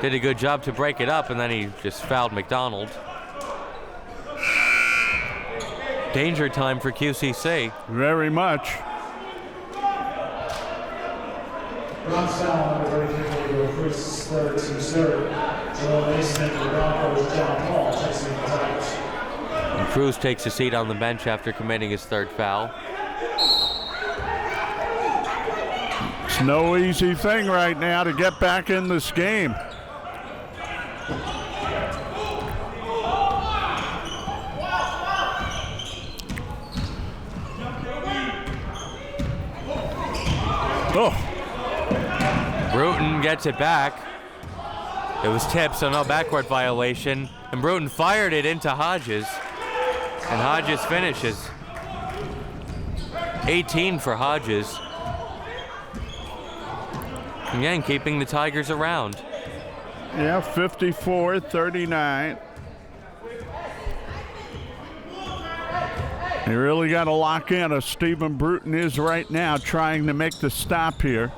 did a good job to break it up, and then he just fouled McDonald. Danger time for QCC. Very much. Bronx foul number 33, Chris third to serve. Joel Mason and the Broncos, John Paul, chasing the Tigers. And Cruz takes a seat on the bench after committing his third foul. It's no easy thing right now to get back in this game. Oh. Bruton gets it back. It was tipped, so no backcourt violation. And Bruton fired it into Hodges. And Hodges finishes. 18 for Hodges. Again, keeping the Tigers around. Yeah, 54-39. You really got to lock in as Stephen Bruton is right now, trying to make the stop here.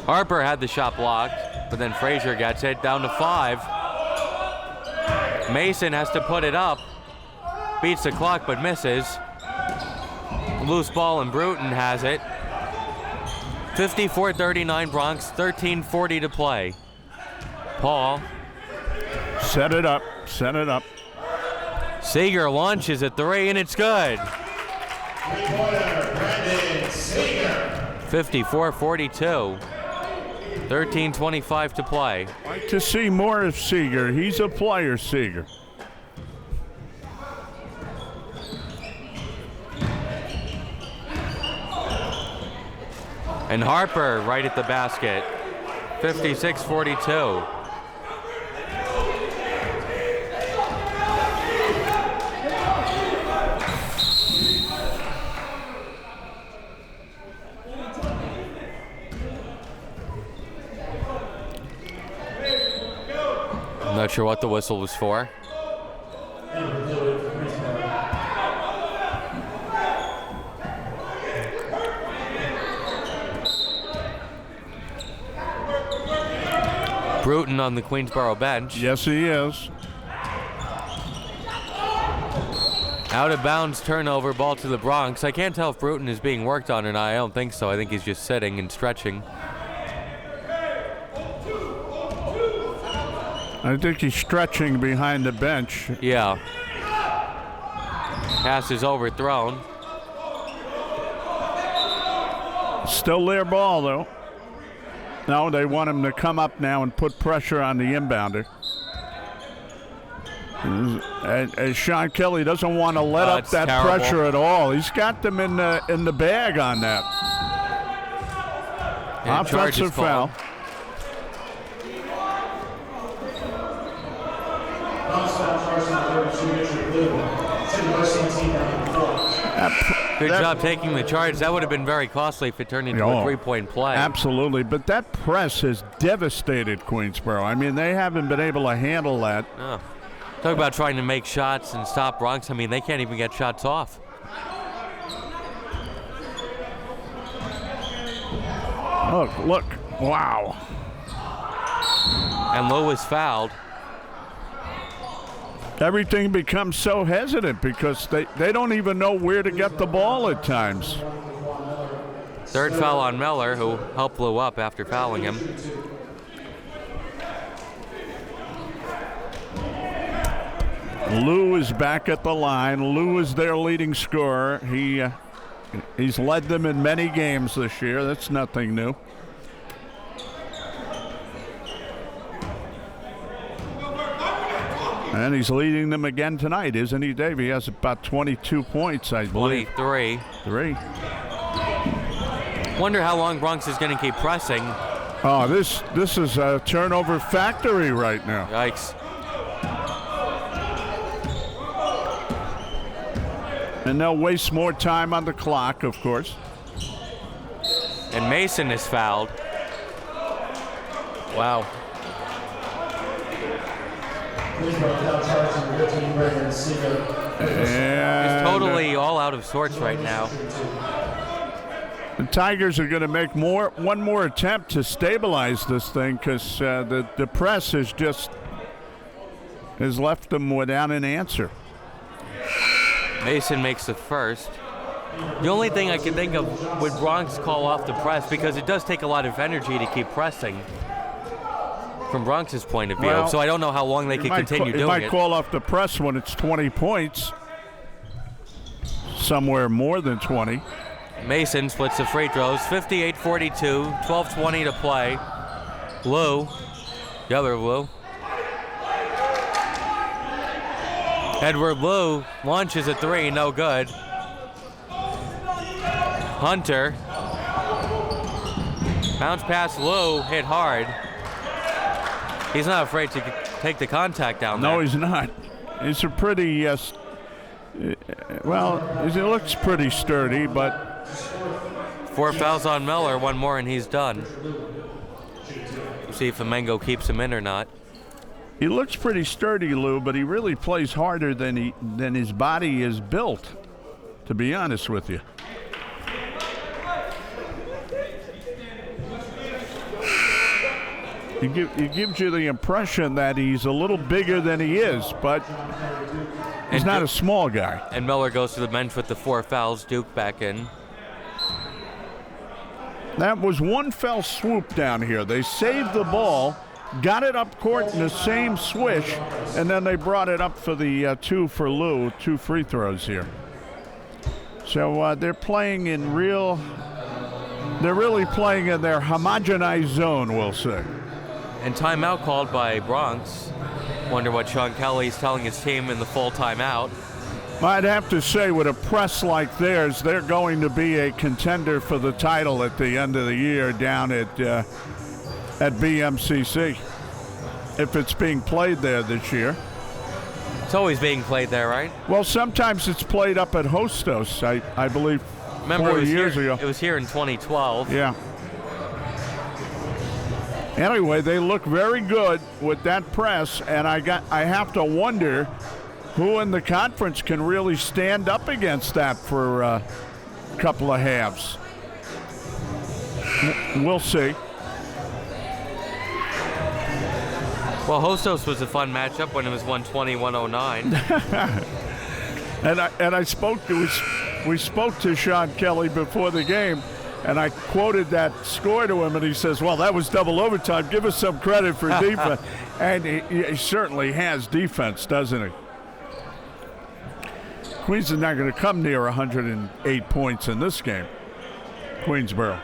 Harper had the shot blocked, but then Frazier gets it down to 5. Mason has to put it up. Beats the clock but misses. Loose ball, and Bruton has it. 54-39 Bronx, 13:40 to play. Paul. Set it up, set it up. Sager launches a 3, and it's good. Three-pointer, Brandon Sager. 54-42. 13:25 to play. Like to see more of Seager. He's a player, Seager. And Harper right at the basket. 56-42. I'm not sure what the whistle was for. Bruton on the Queensboro bench. Yes, he is. Out of bounds turnover, ball to the Bronx. I can't tell if Bruton is being worked on or not. I don't think so. I think he's just sitting and stretching. I think he's stretching behind the bench. Yeah. Pass is overthrown. Still their ball, though. No, they want him to come up now and put pressure on the inbounder. And Sean Kelly doesn't want to let up that terrible pressure at all. He's got them in the bag on that. And offensive foul. Good job taking the charge. That would have been very costly if it turned into a three-point play. Absolutely, but that press has devastated Queensboro. I mean, they haven't been able to handle that. Oh. Talk about trying to make shots and stop Bronx. I mean, they can't even get shots off. Look, wow. And Lou was fouled. Everything becomes so hesitant because they don't even know where to get the ball at times. Third foul on Miller, who helped Lou up after fouling him. Lou is back at the line. Lou is their leading scorer. He's led them in many games this year. That's nothing new. And he's leading them again tonight, isn't he, Dave? He has about 22 points, I believe. 23. Wonder how long Bronx is going to keep pressing. Oh, this is a turnover factory right now. Yikes. And they'll waste more time on the clock, of course. And Mason is fouled. Wow. And He's totally all out of sorts right now. The Tigers are going to make one more attempt to stabilize this thing because the press has left them without an answer. Mason makes the first. The only thing I can think of would Bronx call off the press, because it does take a lot of energy to keep pressing from Bronx's point of view. Well, so I don't know how long they can continue doing it. It might call off the press when it's 20 points. Somewhere more than 20. Mason splits the free throws. 58-42, 12:20 to play. Lou, the other Lou. Edward Lou launches a three, no good. Hunter. Bounce pass Lou, hit hard. He's not afraid to take the contact down there. No, he's not. He's a pretty, he looks pretty sturdy, but. 4 fouls on Miller, one more and he's done. See if Flamengo keeps him in or not. He looks pretty sturdy, Lou, but he really plays harder than his body is built, to be honest with you. It gives you the impression that he's a little bigger than he is, but he's not a small guy. And Miller goes to the bench with the 4 fouls. Duke back in. That was one fell swoop down here. They saved the ball, got it up court in the same swish, and then they brought it up for the 2 for Lou, 2 free throws here. So they're playing in they're really playing in their homogenized zone, we'll say. And timeout called by Bronx. Wonder what Sean Kelly's telling his team in the full timeout. I'd have to say, with a press like theirs, they're going to be a contender for the title at the end of the year down at BMCC, if it's being played there this year. It's always being played there, right? Well, sometimes it's played up at Hostos, I believe. Remember, 4 years ago. It was here in 2012. Yeah. Anyway, they look very good with that press, and I have to wonder who in the conference can really stand up against that for a couple of halves. We'll see. Well, Hostos was a fun matchup when it was 120-109. And we spoke to Sean Kelly before the game, And I quoted that score to him, and he says, well, that was double overtime. Give us some credit for defense. And he certainly has defense, doesn't he? Queens is not going to come near 108 points in this game. Queensborough.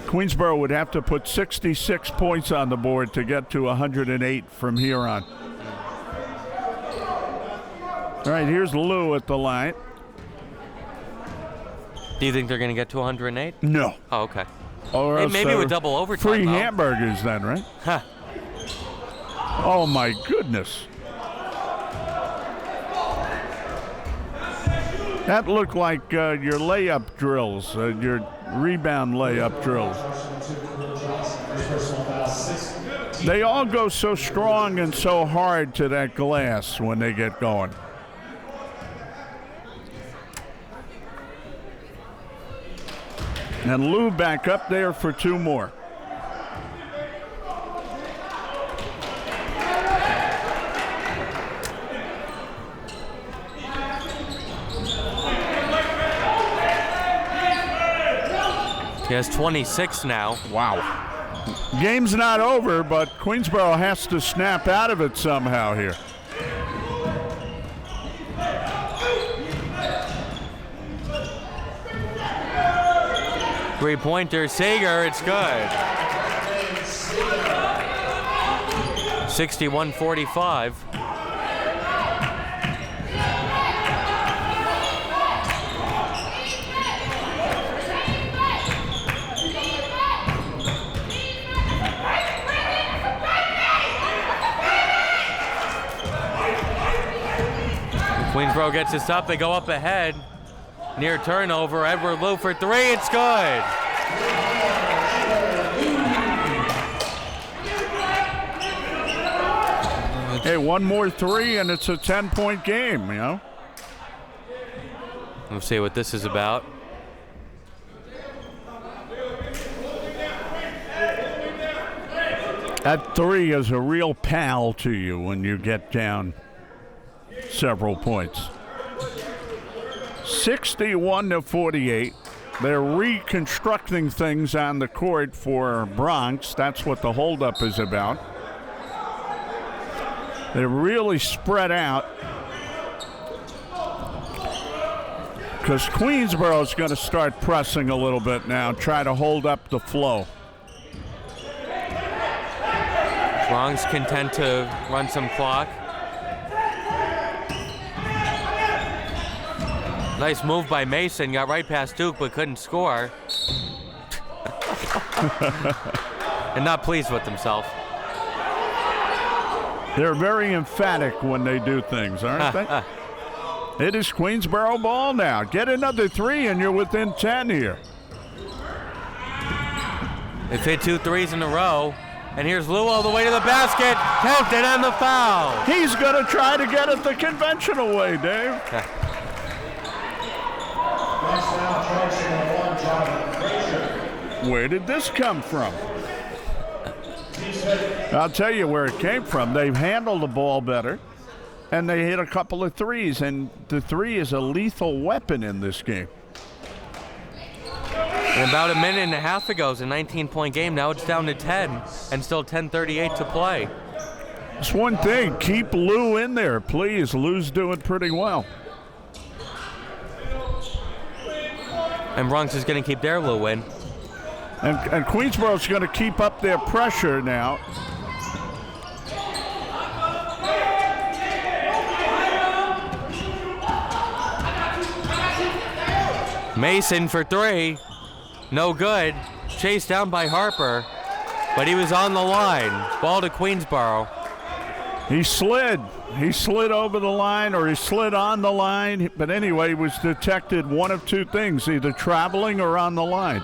Queensborough would have to put 66 points on the board to get to 108 from here on. All right, here's Lou at the line. Do you think they're going to get to 108? No. Oh, okay. Or Hey, else maybe with double overtime. free though. hamburgers then, right? Huh. Oh, my goodness. That looked like your layup drills, your rebound layup drills. They all go so strong and so hard to that glass when they get going. And Lou back up there for two more. He has 26 now. Wow. Game's not over, but Queensborough has to snap out of it somehow here. Three-pointer, Sager, it's good. 61-45. Queensborough gets this up, they go up ahead. Near turnover, Edward Lou for three, it's good. Hey, one more three and it's a 10-point game, you know? Let's see what this is about. That three is a real pal to you when you get down several points. 61-48. They're reconstructing things on the court for Bronx. That's what the holdup is about. They're really spread out because Queensborough is going to start pressing a little bit now, try to hold up the flow. Bronx content to run some clock. Nice move by Mason, got right past Duke but couldn't score. And not pleased with himself. They're very emphatic when they do things, aren't they? It is Queensborough ball now. Get another three and you're within 10 here. They've hit 2 threes in a row. And here's Lou all the way to the basket. Counted on the foul. He's going to try to get it the conventional way, Dave. Where did this come from? I'll tell you where it came from. They've handled the ball better, and they hit a couple of threes, and the three is a lethal weapon in this game. And about a minute and a half ago, it was a 19-point game. Now it's down to 10, and still 10:38 to play. It's one thing. Keep Lou in there, please. Lou's doing pretty well. And Bronx is going to keep their Lou in. And Queensborough's going to keep up their pressure now. Mason for three. No good. Chased down by Harper. But he was on the line. Ball to Queensborough. He slid. He slid over the line or he slid on the line. But anyway, he was detected one of two things, either traveling or on the line.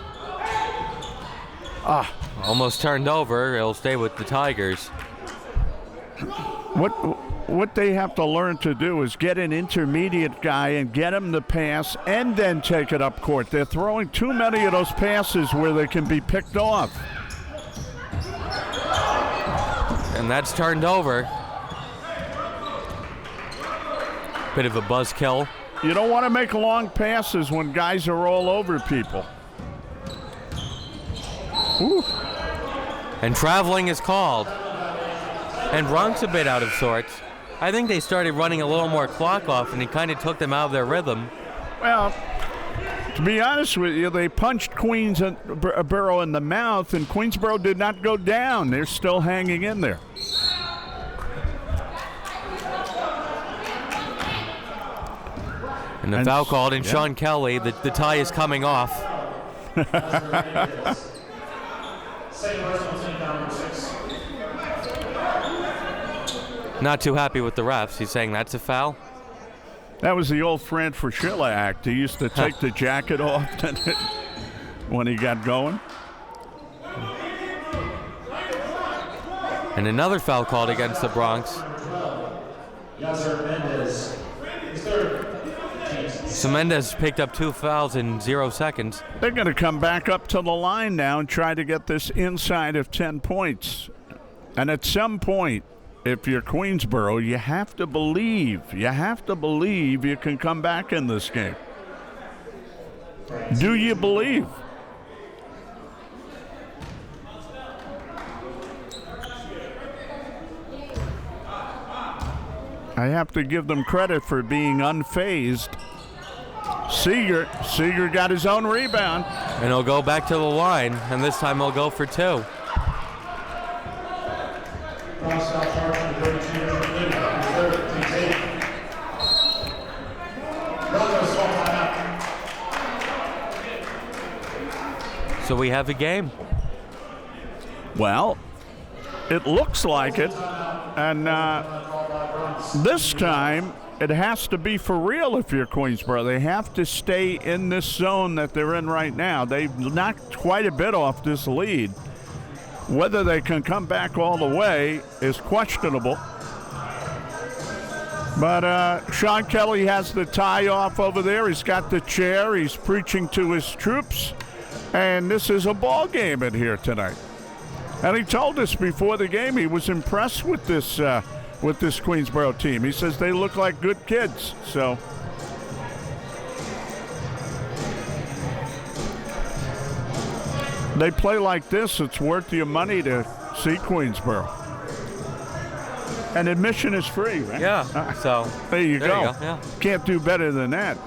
Almost turned over. He'll stay with the Tigers. What they have to learn to do is get an intermediate guy and get him the pass and then take it up court. They're throwing too many of those passes where they can be picked off. And that's turned over. Bit of a buzzkill. You don't want to make long passes when guys are all over people. Ooh. And traveling is called. And Bronx a bit out of sorts. I think they started running a little more clock off, and it kind of took them out of their rhythm. Well, to be honest with you, they punched Queensborough in the mouth, and Queensborough did not go down. They're still hanging in there. And the foul called, and Sean Kelly, the tie is coming off. Not too happy with the refs. He's saying that's a foul. That was the old Fran Fraschilla act. He used to take the jacket off when he got going. And another foul called against the Bronx. So Mendez picked up 2 fouls in 0 seconds. They're going to come back up to the line now and try to get this inside of 10 points. And at some point, if you're Queensborough, you have to believe you can come back in this game. Do you believe? I have to give them credit for being unfazed. Seeger got his own rebound. And he'll go back to the line, and this time he'll go for 2. So we have a game. Well, it looks like it, and this time it has to be for real if you're Queensborough. They have to stay in this zone that they're in right now. They've knocked quite a bit off this lead. Whether they can come back all the way is questionable. But Sean Kelly has the tie off over there. He's got the chair. He's preaching to his troops. And this is a ball game in here tonight. And he told us before the game he was impressed with this Queensborough team. He says they look like good kids. So they play like this, it's worth your money to see Queensborough. And admission is free, right? Yeah. So there you go. Yeah. Can't do better than that.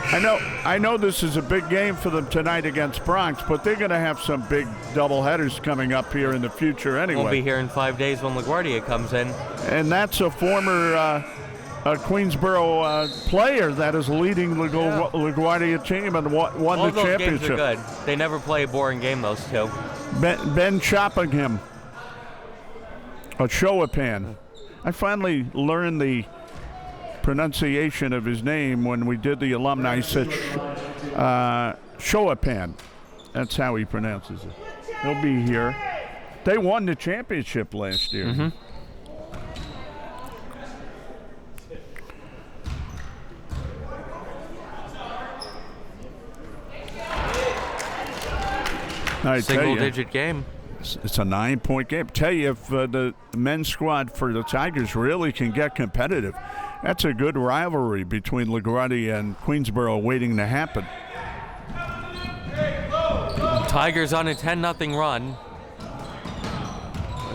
I know this is a big game for them tonight against Bronx, but they're going to have some big doubleheaders coming up here in the future anyway. We'll be here in 5 days when LaGuardia comes in. And that's a former Queensborough player that is leading the LaGuardia team and won All the those championship. games are good. They never play a boring game, those two. Ben Choppingham. Showapan. I finally learned the pronunciation of his name when we did the alumni. He said Showapan. That's how he pronounces it. He'll be here. They won the championship last year. Mm-hmm. Single-digit game. It's a 9-point game. Tell you, if the men's squad for the Tigers really can get competitive, that's a good rivalry between LaGuardia and Queensborough waiting to happen. Tigers on a 10-0 run.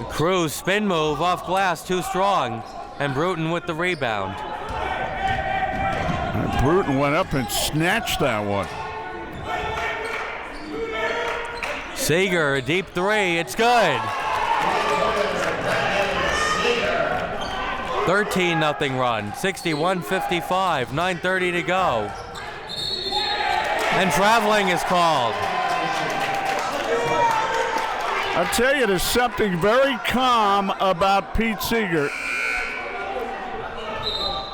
Cruz spin move off glass, too strong, and Bruton with the rebound. Bruton went up and snatched that one. Seeger, a deep 3, it's good. 13-0 run, 61-55, 9:30 to go. And traveling is called. I'll tell you, there's something very calm about Pete Seeger.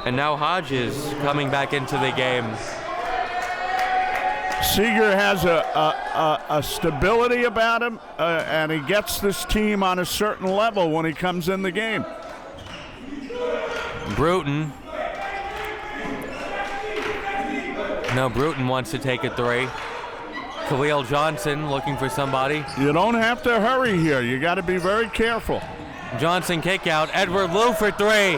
And now Hodges coming back into the game. Seeger has a stability about him, and he gets this team on a certain level when he comes in the game. Bruton. No, Bruton wants to take a 3. Khalil Johnson looking for somebody. You don't have to hurry here. You got to be very careful. Johnson kick out. Edward Lou for three.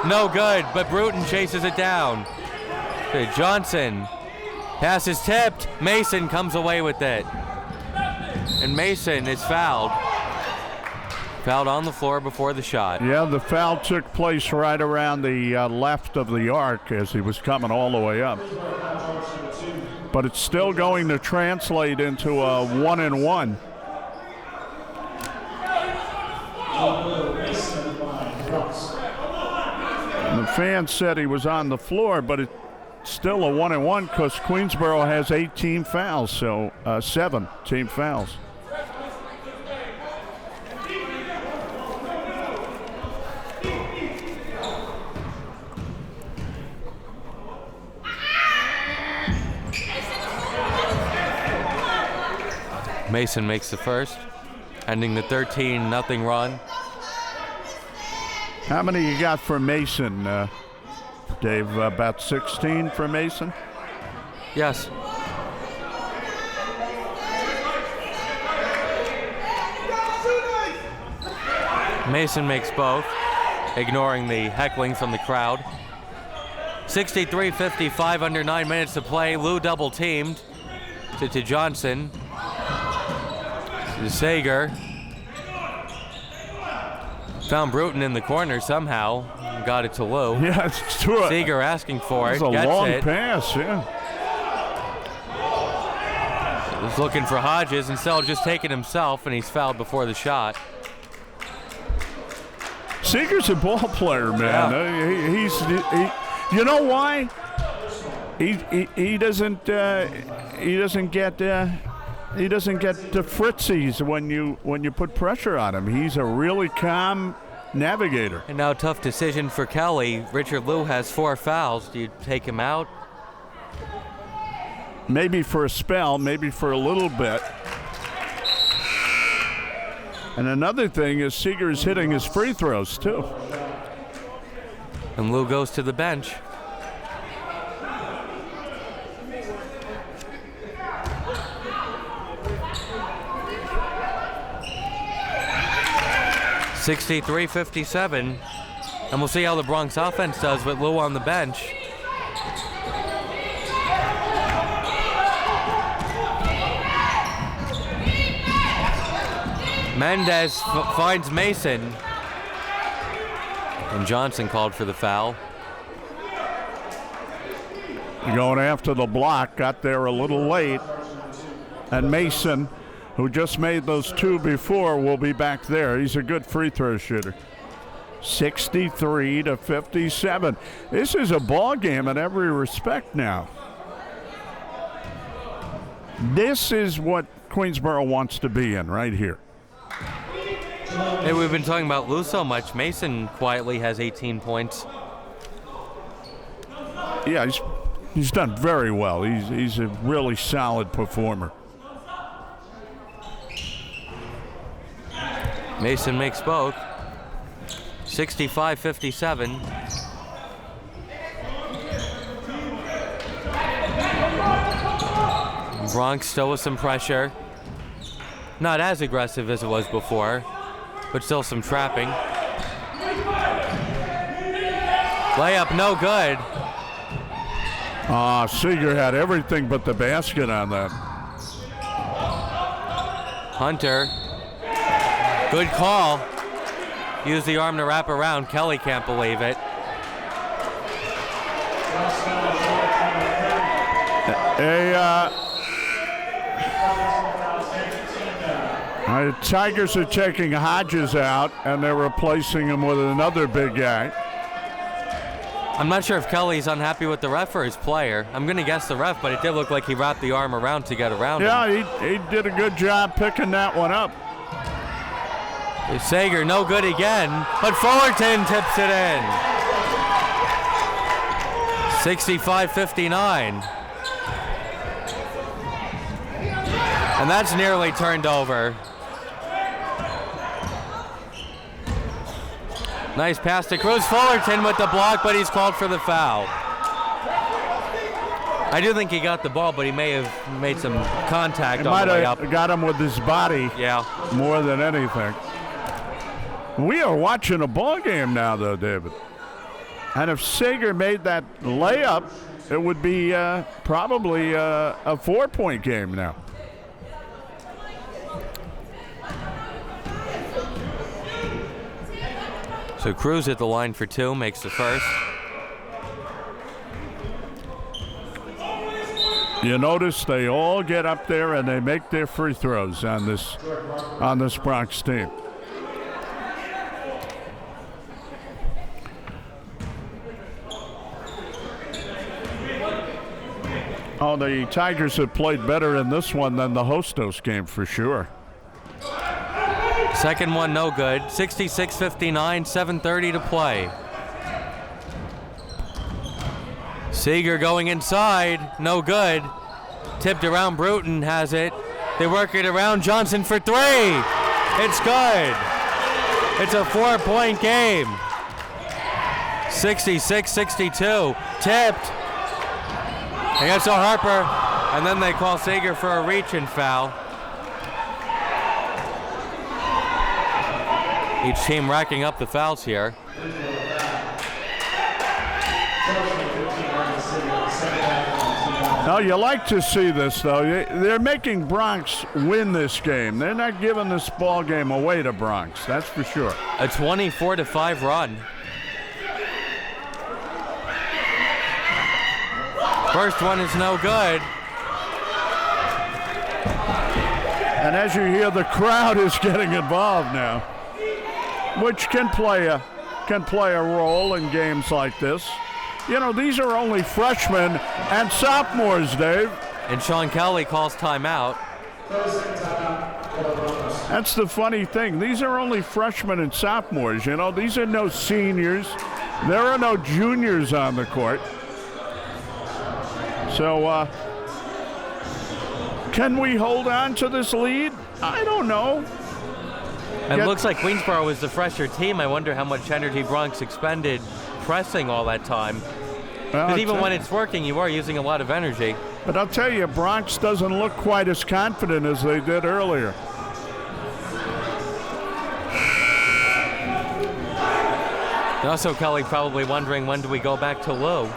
No good, but Bruton chases it down. To Johnson. Pass is tipped. Mason comes away with it. And Mason is fouled. Fouled on the floor before the shot. Yeah, the foul took place right around the left of the arc as he was coming all the way up. But it's still going to translate into a 1-and-1. And the fan said he was on the floor, but it's still a 1-and-1 because Queensboro has 8 team fouls, so 7 team fouls. Mason makes the first, ending the 13-0 run. How many you got for Mason, Dave? About 16 for Mason? Yes. Mason makes both, ignoring the heckling from the crowd. 63-55, under 9 minutes to play. Lou double teamed to Johnson. To Sager. Found Bruton in the corner somehow. Got it to Lou. Yeah, it's true. Sager asking for it. It's a Gets long it. pass, yeah. Was looking for Hodges, and Sell just taking himself, and he's fouled before the shot. Seeger's a ball player, man. Yeah. You know why? He doesn't get the fritzies when you put pressure on him. He's a really calm navigator. And now tough decision for Kelly. Richard Lou has 4 fouls. Do you take him out? Maybe for a spell, maybe for a little bit. And another thing is Seeger is hitting his free throws too. And Lou goes to the bench. (63-57), and we'll see how the Bronx offense does with Lou on the bench. Mendez finds Mason, and Johnson called for the foul. Going after the block, got there a little late, and Mason, who just made those 2 before, will be back there. He's a good free throw shooter. 63-57. This is a ball game in every respect now. This is what Queensboro wants to be in right here. Hey, we've been talking about Lou so much. Mason quietly has 18 points. Yeah, he's done very well. He's a really solid performer. Mason makes both. 65-57. Bronx still with some pressure. Not as aggressive as it was before, but still some trapping. Layup no good. Seeger had everything but the basket on that. Hunter. Good call. Use the arm to wrap around. Kelly can't believe it. The Tigers are taking Hodges out, and they're replacing him with another big guy. I'm not sure if Kelly's unhappy with the ref or his player. I'm going to guess the ref, but it did look like he wrapped the arm around to get around him. Yeah, he did a good job picking that one up. Sager, no good again, but Fullerton tips it in. 65-59. And that's nearly turned over. Nice pass to Cruz. Fullerton with the block, but he's called for the foul. I do think he got the ball, but he may have made some contact on the way up. Got him with his body. Yeah. More than anything. We are watching a ball game now, though, David. And if Sager made that layup, it would be probably a 4-point game now. So Cruz at the line for 2, makes the first. You notice they all get up there and they make their free throws on this Bronx team. Oh, the Tigers have played better in this one than the Hostos game for sure. Second one, no good. 66-59, 7:30 to play. Seeger going inside, no good. Tipped around, Bruton has it. They work it around, Johnson for 3. It's good. It's a 4-point game. 66-62, tipped. Against Harper, and then they call Sager for a reach-in foul. Each team racking up the fouls here. Now, you like to see this, though. They're making Bronx win this game. They're not giving this ball game away to Bronx, that's for sure. A 24-5 run. First one is no good. And as you hear, the crowd is getting involved now, which can play a role in games like this. You know, these are only freshmen and sophomores, Dave. And Sean Kelly calls timeout. That's the funny thing. These are only freshmen and sophomores, you know. These are no seniors. There are no juniors on the court. So, can we hold on to this lead? I don't know. And it looks like Queensborough was the fresher team. I wonder how much energy Bronx expended pressing all that time. Because even when it's working, you are using a lot of energy. But I'll tell you, Bronx doesn't look quite as confident as they did earlier. And also, Kelly probably wondering, when do we go back to Lou?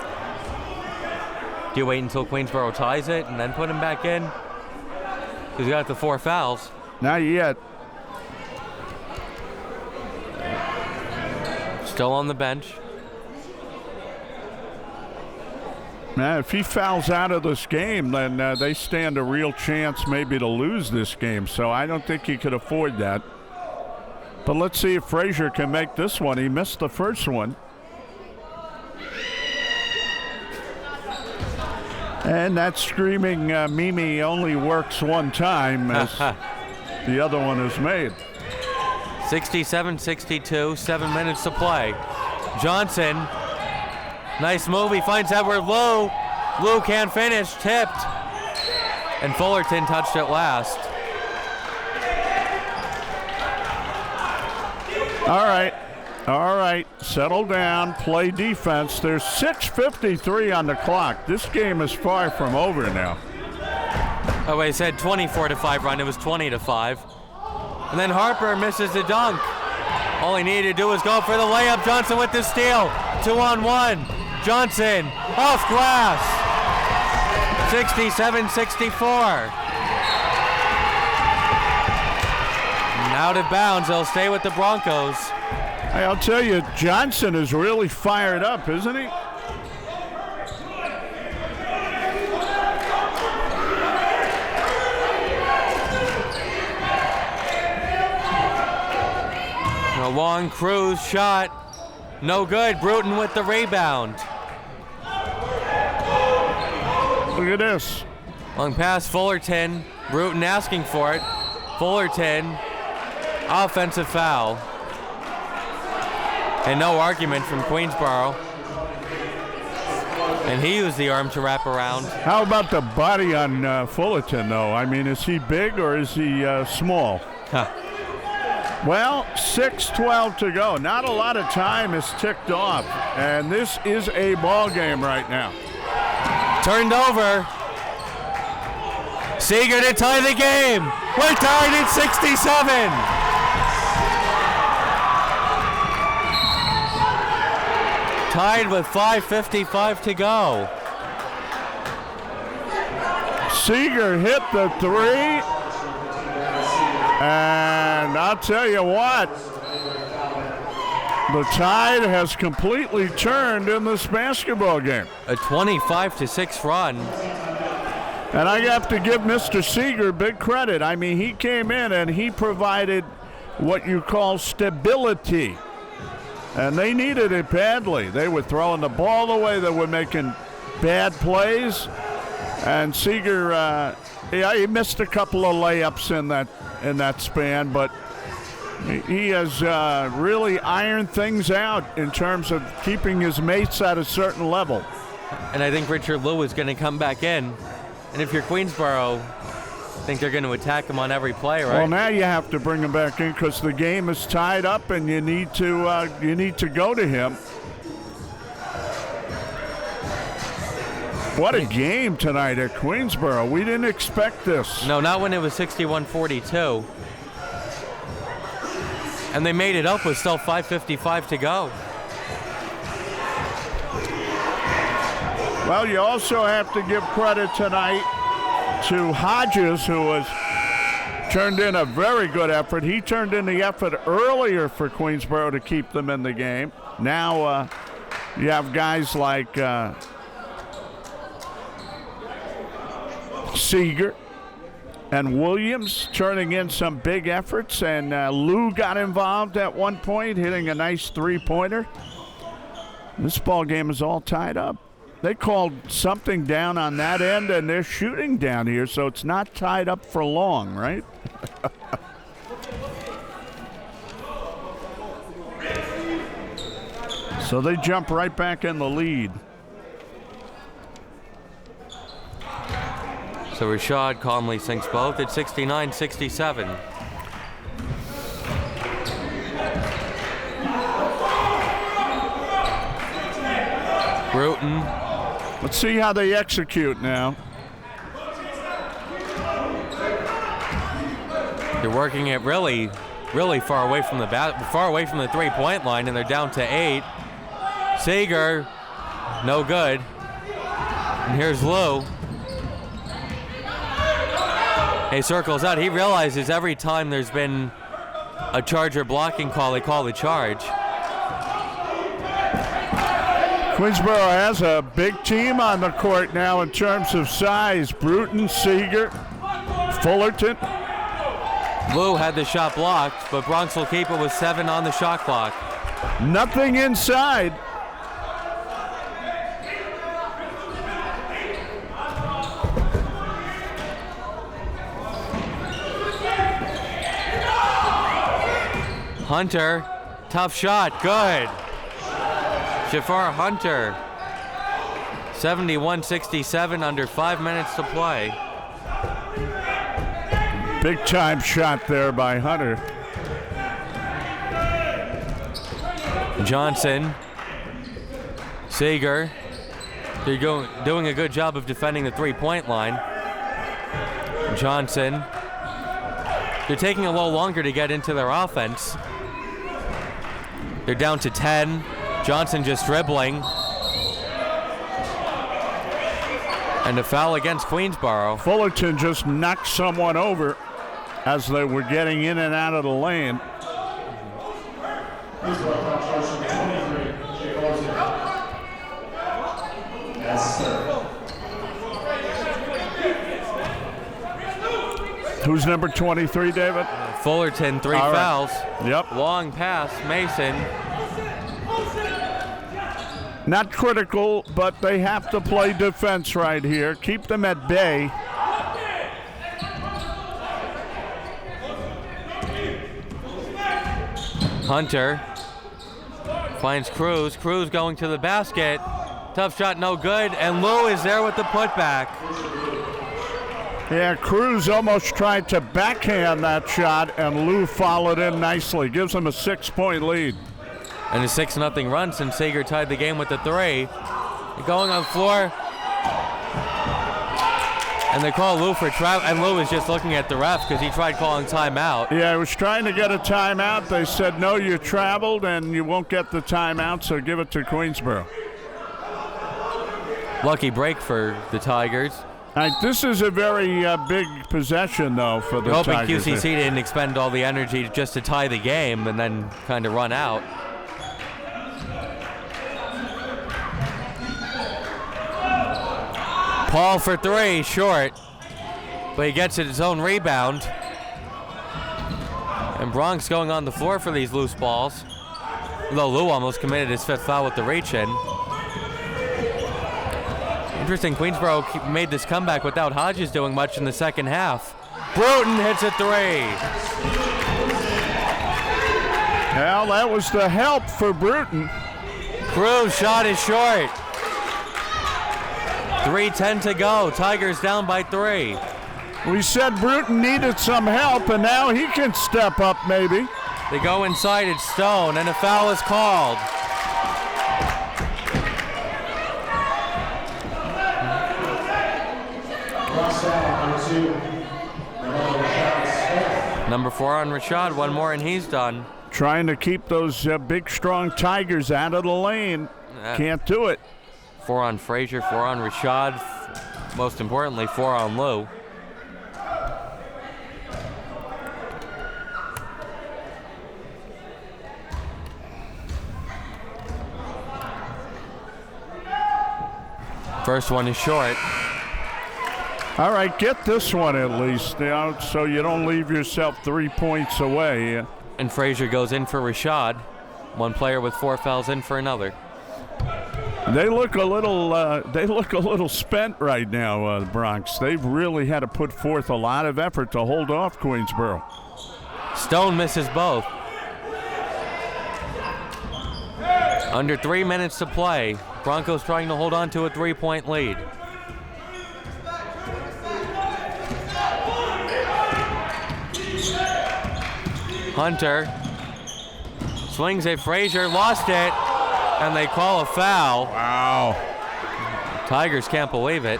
Do you wait until Queensborough ties it and then put him back in? Because you got the 4 fouls. Not yet. Still on the bench. Now, if he fouls out of this game, then they stand a real chance maybe to lose this game. So I don't think he could afford that. But let's see if Frazier can make this one. He missed the first one. And that screaming Mimi only works one time as the other one is made. 67-62, 7 minutes to play. Johnson, nice move. He finds Edward Lou. Lou can't finish, tipped. And Fullerton touched it last. All right, settle down, play defense. There's 6:53 on the clock. This game is far from over now. Oh, wait, I said 24-5 run. It was 20-5. And then Harper misses the dunk. All he needed to do was go for the layup. Johnson with the steal. 2-on-1. Johnson off glass. 67-64. Out of bounds. They'll stay with the Broncos. Hey, I'll tell you, Johnson is really fired up, isn't he? A long Cruz shot. No good. Bruton with the rebound. Look at this. Long pass, Fullerton. Bruton asking for it. Fullerton. Offensive foul. And no argument from Queensborough. And he used the arm to wrap around. How about the body on Fullerton, though? I mean, is he big or is he small? Huh. Well, 6:12 to go. Not a lot of time is ticked off. And this is a ball game right now. Turned over. Seeger to tie the game. We're tied at 67. Tied with 5:55 to go. Seeger hit the three. And I'll tell you what, the tide has completely turned in this basketball game. A 25-6 run. And I have to give Mr. Seeger big credit. I mean, he came in and he provided what you call stability. And they needed it badly. They were throwing the ball away. They were making bad plays. And Seeger, he missed a couple of layups in that span, but he has really ironed things out in terms of keeping his mates at a certain level. And I think Richard Liu is going to come back in. And if you're Queensboro, I think they're going to attack him on every play, right? Well, now you have to bring him back in because the game is tied up, and you need to go to him. What a game tonight at Queensboro. We didn't expect this. No, not when it was 61-42. And they made it up with still 5:55 to go. Well, you also have to give credit tonight to Hodges, who has turned in a very good effort. He turned in the effort earlier for Queensboro to keep them in the game. Now you have guys like Seeger and Williams turning in some big efforts, and Lou got involved at one point, hitting a nice three-pointer. This ball game is all tied up. They called something down on that end, and they're shooting down here, so it's not tied up for long, right? So they jump right back in the lead. So Rashad calmly sinks both at 69-67. Bruton. Let's see how they execute now. They're working it really far away from the three-point line, and they're down to 8. Seeger, no good. And here's Lou. He circles out. He realizes every time there's been a Charger blocking call, they call the charge. Queensboro has a big team on the court now in terms of size. Bruton, Seeger, Fullerton. Lou had the shot blocked, but Bronx will keep it with 7 on the shot clock. Nothing inside. Hunter, tough shot, good. Jafar Hunter, 71-67, under 5 minutes to play. Big time shot there by Hunter. Johnson, Seeger, they're doing a good job of defending the three-point line. Johnson, they're taking a little longer to get into their offense. They're down to 10. Johnson just dribbling. And a foul against Queensboro. Fullerton just knocked someone over as they were getting in and out of the lane. Who's number 23, David? Fullerton, 3 All right. fouls. Yep. Long pass, Mason. Not critical, but they have to play defense right here. Keep them at bay. Hunter finds Cruz. Cruz going to the basket. Tough shot, no good. And Lou is there with the putback. Yeah, Cruz almost tried to backhand that shot, and Lou followed in nicely. Gives them a 6-point lead. And a 6-0 run since Seeger tied the game with the 3. Going on the floor. And they call Lou for travel, and Lou was just looking at the ref because he tried calling timeout. Yeah, he was trying to get a timeout. They said, no, you traveled and you won't get the timeout, so give it to Queensboro. Lucky break for the Tigers. This is a very big possession, though, for the You're hoping Tigers. QCC didn't expend all the energy just to tie the game and then kind of run out. Paul for three, short, but he gets his own rebound. And Bronx going on the floor for these loose balls. Though Lou almost committed his 5th foul with the reach-in. Interesting, Queensboro made this comeback without Hodges doing much in the second half. Bruton hits a 3. Well, that was the help for Bruton. Cruz shot is short. 3:10 to go. Tigers down by 3. We said Bruton needed some help, and now he can step up maybe. They go inside, it's Stone, and a foul is called. Number 4 on Rashad, one more and he's done. Trying to keep those big, strong Tigers out of the lane. Can't do it. 4 on Frazier, 4 on Rashad. Most importantly, 4 on Lou. First one is short. All right, get this one at least, so you don't leave yourself 3 points away. And Frazier goes in for Rashad. One player with 4 fouls in for another. They look a little spent right now, the Bronx. They've really had to put forth a lot of effort to hold off Queensboro. Stone misses both. Under 3 minutes to play. Broncos trying to hold on to a 3-point lead. Hunter swings at Frazier, lost it, and they call a foul. Wow. Tigers can't believe it.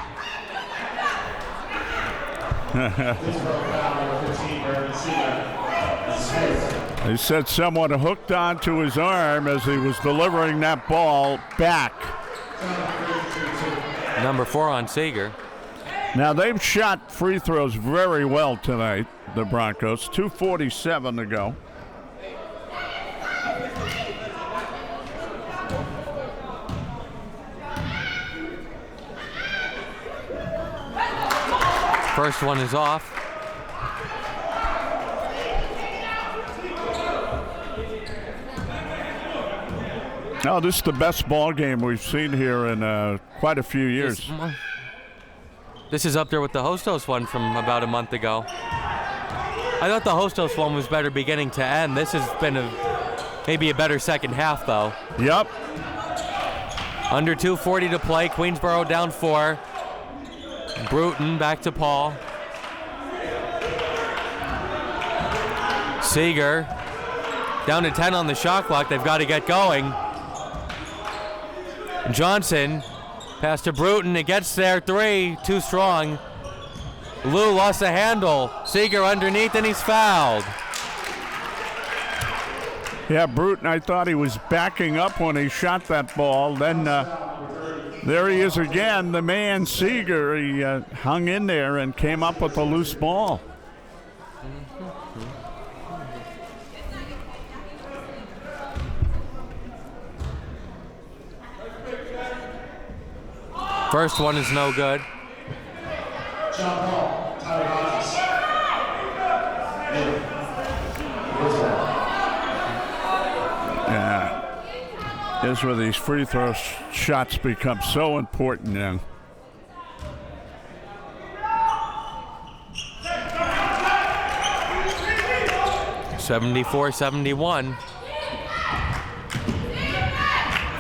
They said someone hooked onto his arm as he was delivering that ball back. Number 4 on Seager. Now, they've shot free throws very well tonight, the Broncos. 2:47 to go. First one is off. Oh, this is the best ball game we've seen here in quite a few years. This is up there with the Hostos one from about a month ago. I thought the Hostos one was better beginning to end. This has been maybe a better second half, though. Yep. Under 2:40 to play. Queensboro down 4. Bruton back to Paul. Seager down to 10 on the shot clock. They've got to get going. Johnson pass to Bruton. It gets there. 3, too strong. Lou lost the handle. Seager underneath, and he's fouled. Yeah, Bruton, I thought he was backing up when he shot that ball. Then there he is again, the man Seager. He hung in there and came up with a loose ball. First one is no good. Yeah. Here's where these free throw shots become so important now. (74-71).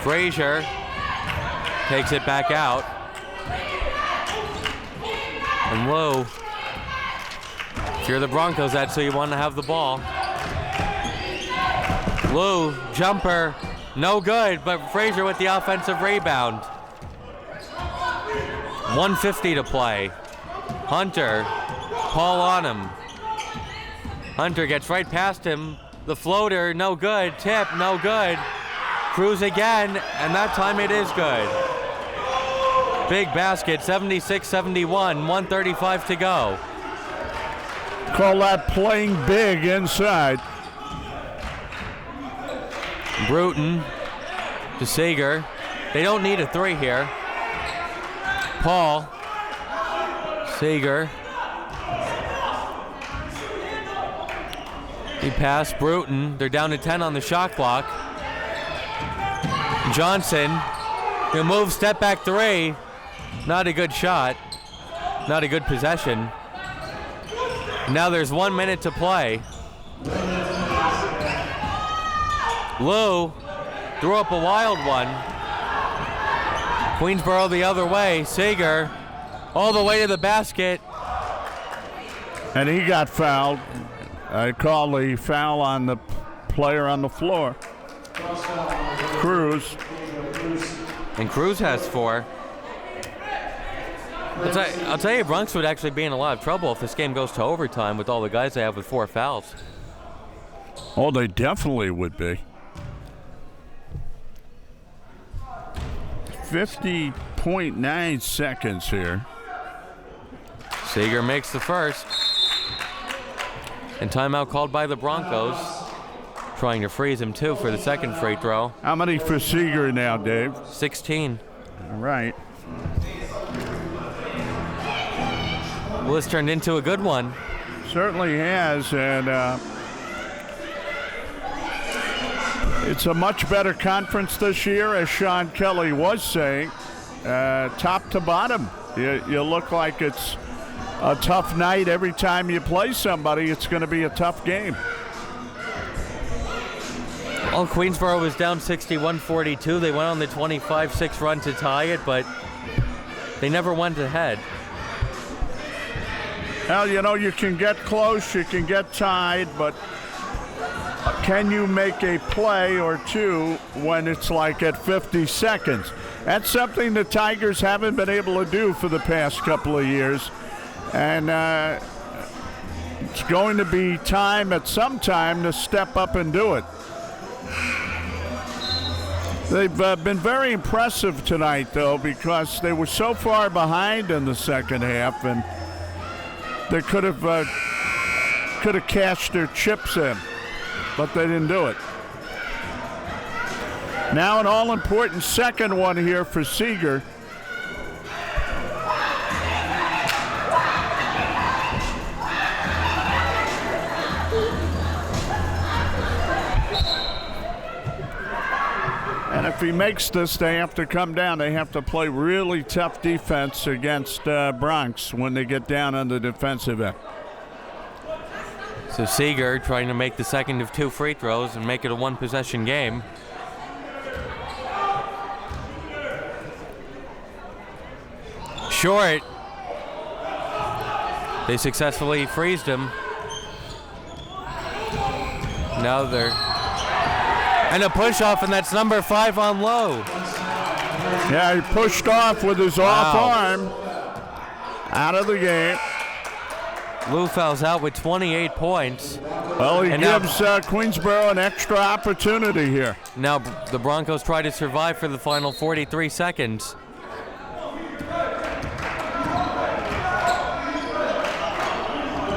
Frazier takes it back out. And Lou, if you're the Broncos, that's who you want to have the ball. Lou, jumper, no good, but Frazier with the offensive rebound. 1:50 to play. Hunter. Paul on him. Hunter gets right past him. The floater, no good. Tip, no good. Cruz again, and that time it is good. Big basket, 76-71, 1:35 to go. Call that playing big inside. Bruton to Seager. They don't need a three here. Paul. Seager. He passed Bruton. They're down to 10 on the shot clock. Johnson. He'll move, step back three. Not a good shot. Not a good possession. Now there's 1 minute to play. Lou threw up a wild one. Queensborough the other way. Seager all the way to the basket. And he got fouled. I call the foul on the player on the floor. Cruz. And Cruz has 4. I'll tell you, Bronx would actually be in a lot of trouble if this game goes to overtime with all the guys they have with 4 fouls. Oh, they definitely would be. 50.9 seconds here. Seager makes the first. And timeout called by the Broncos. Trying to freeze him too for the second free throw. How many for Seager now, Dave? 16. All right. Well, this turned into a good one. Certainly has, and it's a much better conference this year, as Sean Kelly was saying. Top to bottom, you look like it's a tough night every time you play somebody. It's going to be a tough game. Well, Queensborough was down 61-42. They went on the 25-6 run to tie it, but they never went ahead. Well, you know, you can get close, you can get tied, but can you make a play or two when it's like at 50 seconds? That's something the Tigers haven't been able to do for the past couple of years. And it's going to be time at some time to step up and do it. They've been very impressive tonight, though, because they were so far behind in the second half, and they could have cashed their chips in, but they didn't do it. Now an all-important second one here for Seager. And if he makes this, they have to come down. They have to play really tough defense against Bronx when they get down on the defensive end. So Seager trying to make the second of 2 free throws and make it a 1-possession game. Short. They successfully freezed him. Now they're... And a push off, and that's number 5 on Lowe. Yeah, he pushed off with his off arm. Out of the game. Lou fouls out with 28 points. Well, he gives Queensborough an extra opportunity here. Now the Broncos try to survive for the final 43 seconds.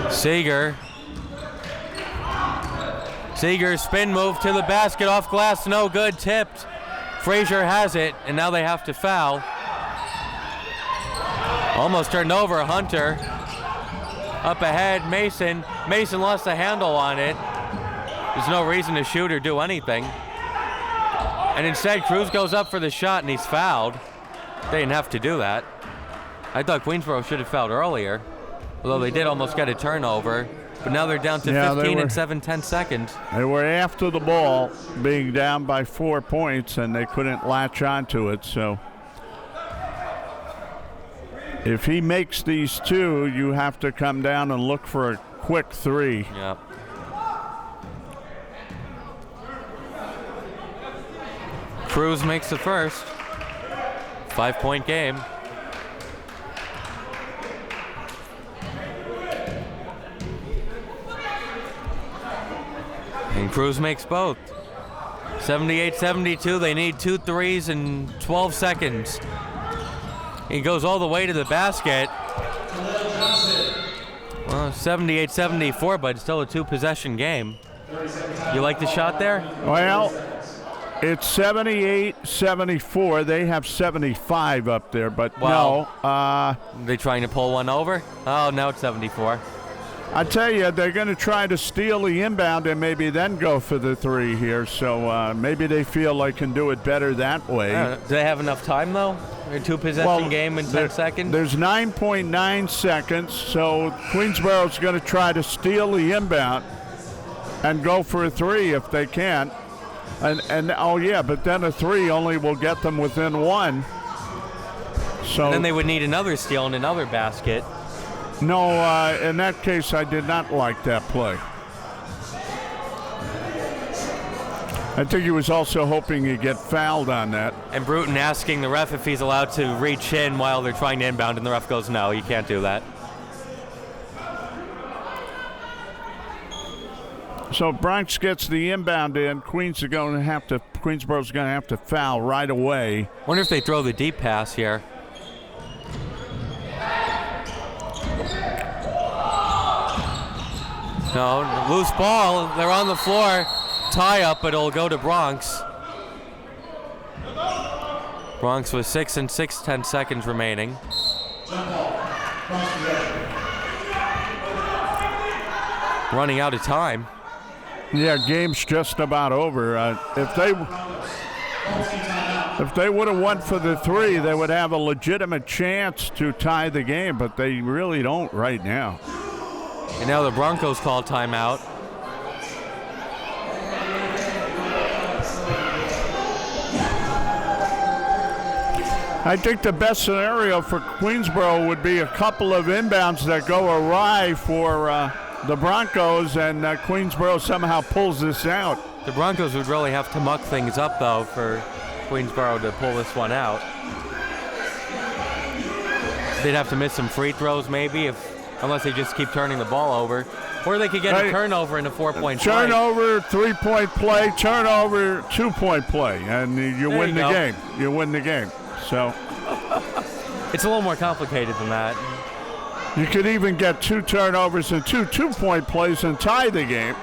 Seager. Seager's spin move to the basket, off glass, no good, tipped. Frazier has it, and now they have to foul. Almost turned over, Hunter. Up ahead, Mason. Mason lost the handle on it. There's no reason to shoot or do anything. And instead, Cruz goes up for the shot, and he's fouled. They didn't have to do that. I thought Queensborough should have fouled earlier, although they did almost get a turnover. But now they're down to 15 and 7/10 seconds. They were after the ball, being down by 4 points, and they couldn't latch onto it. So if he makes these 2, you have to come down and look for a quick 3. Yep. Cruz makes the first. 5-point game. And Cruz makes both. 78-72, they need 2 threes in 12 seconds. He goes all the way to the basket. Well, 78-74, but it's still a 2-possession game. You like the shot there? Well, it's 78-74. They have 75 up there, but Well, no. They trying to pull one over? Oh, now it's 74. I tell you, they're going to try to steal the inbound and maybe then go for the 3 here. So maybe they feel they can do it better that way. Do they have enough time, though? A 2-possession game in 10 seconds? There's 9.9 seconds, so Queensborough's going to try to steal the inbound and go for a 3 if they can. And oh yeah, but then a 3 only will get them within 1. So And then they would need another steal and another basket. no, in that case, I did not like that play. I think he was also hoping he'd get fouled on that. And Bruton asking the ref if he's allowed to reach in while they're trying to inbound, and the ref goes, no, you can't do that. So Bronx gets the inbound in. Queensborough's going to have to foul right away. Wonder if they throw the deep pass here. No, loose ball. They're on the floor. Tie up, but it'll go to Bronx. Bronx with 6 and 6, 10 seconds remaining. Running out of time. Yeah, game's just about over. If they would have won for the 3, they would have a legitimate chance to tie the game, but they really don't right now. And now the Broncos call timeout. I think the best scenario for Queensborough would be a couple of inbounds that go awry for the Broncos, and Queensborough somehow pulls this out. The Broncos would really have to muck things up, though, for Queensborough to pull this one out. They'd have to miss some free throws, maybe, unless they just keep turning the ball over. Or they could get a turnover in a 4-point play. Turnover, 3-point play, turnover, 2-point play, and you win the game. You win the game. So it's a little more complicated than that. You could even get 2 turnovers and 2 2-point plays and tie the game.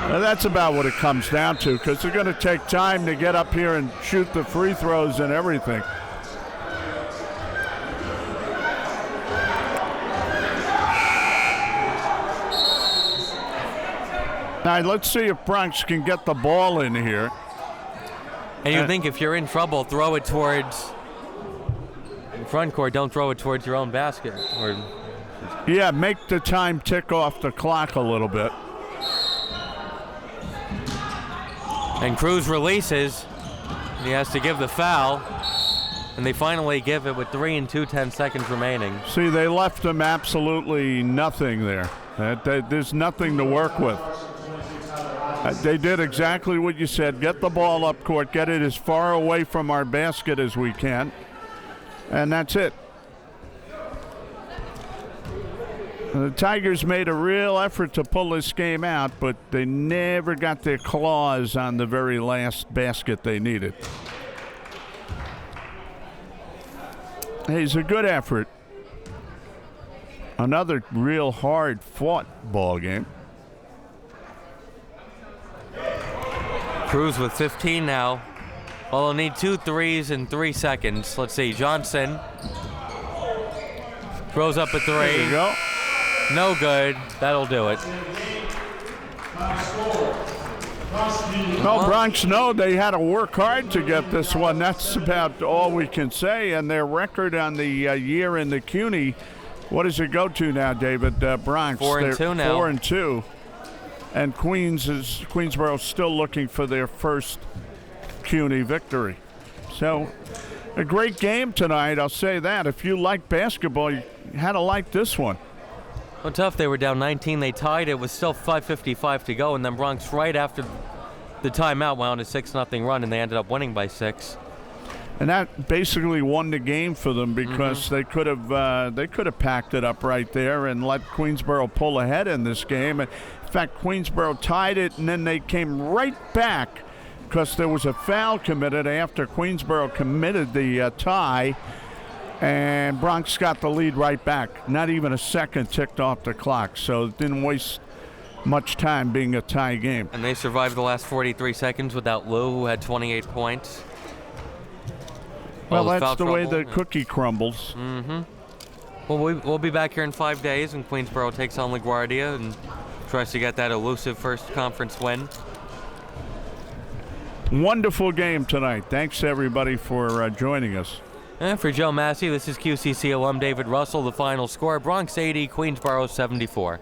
Now that's about what it comes down to, because they're going to take time to get up here and shoot the free throws and everything. Now let's see if Bronx can get the ball in here. And you think if you're in trouble, throw it towards front court. Don't throw it towards your own basket. Yeah, make the time tick off the clock a little bit. And Cruz releases. He has to give the foul. And they finally give it with 3 and 10 seconds remaining. See, they left him absolutely nothing there. There's nothing to work with. They did exactly what you said. Get the ball up court, get it as far away from our basket as we can, and that's it. The Tigers made a real effort to pull this game out, but they never got their claws on the very last basket they needed. Hey, it's a good effort. Another real hard-fought ball game. Cruz with 15 now. Well, they'll need 2 threes in 3 seconds. Let's see. Johnson throws up a 3. There you go. No good. That'll do it. No, Bronx, no, they had to work hard to get this one. That's about all we can say. And their record on the year in the CUNY, what does it go to now, David? Bronx. 4-2 now. 4-2. And Queensborough still looking for their first CUNY victory. So, a great game tonight, I'll say that. If you like basketball, you had to like this one. Well, tough. They were down 19. They tied. It was still 5:55 to go, and then Bronx right after the timeout went on a 6-0 run, and they ended up winning by 6. And that basically won the game for them because they could have packed it up right there and let Queensboro pull ahead in this game. In fact, Queensboro tied it, and then they came right back because there was a foul committed after Queensboro committed the tie, and Bronx got the lead right back. Not even a second ticked off the clock, so it didn't waste much time being a tie game. And they survived the last 43 seconds without Lou, who had 28 points. Well, that's the way the cookie crumbles. Well, we'll be back here in 5 days when Queensboro takes on LaGuardia and tries to get that elusive first conference win. Wonderful game tonight. Thanks, everybody, for joining us. And for Joe Massey, this is QCC alum David Russell. The final score, Bronx 80, Queensboro 74.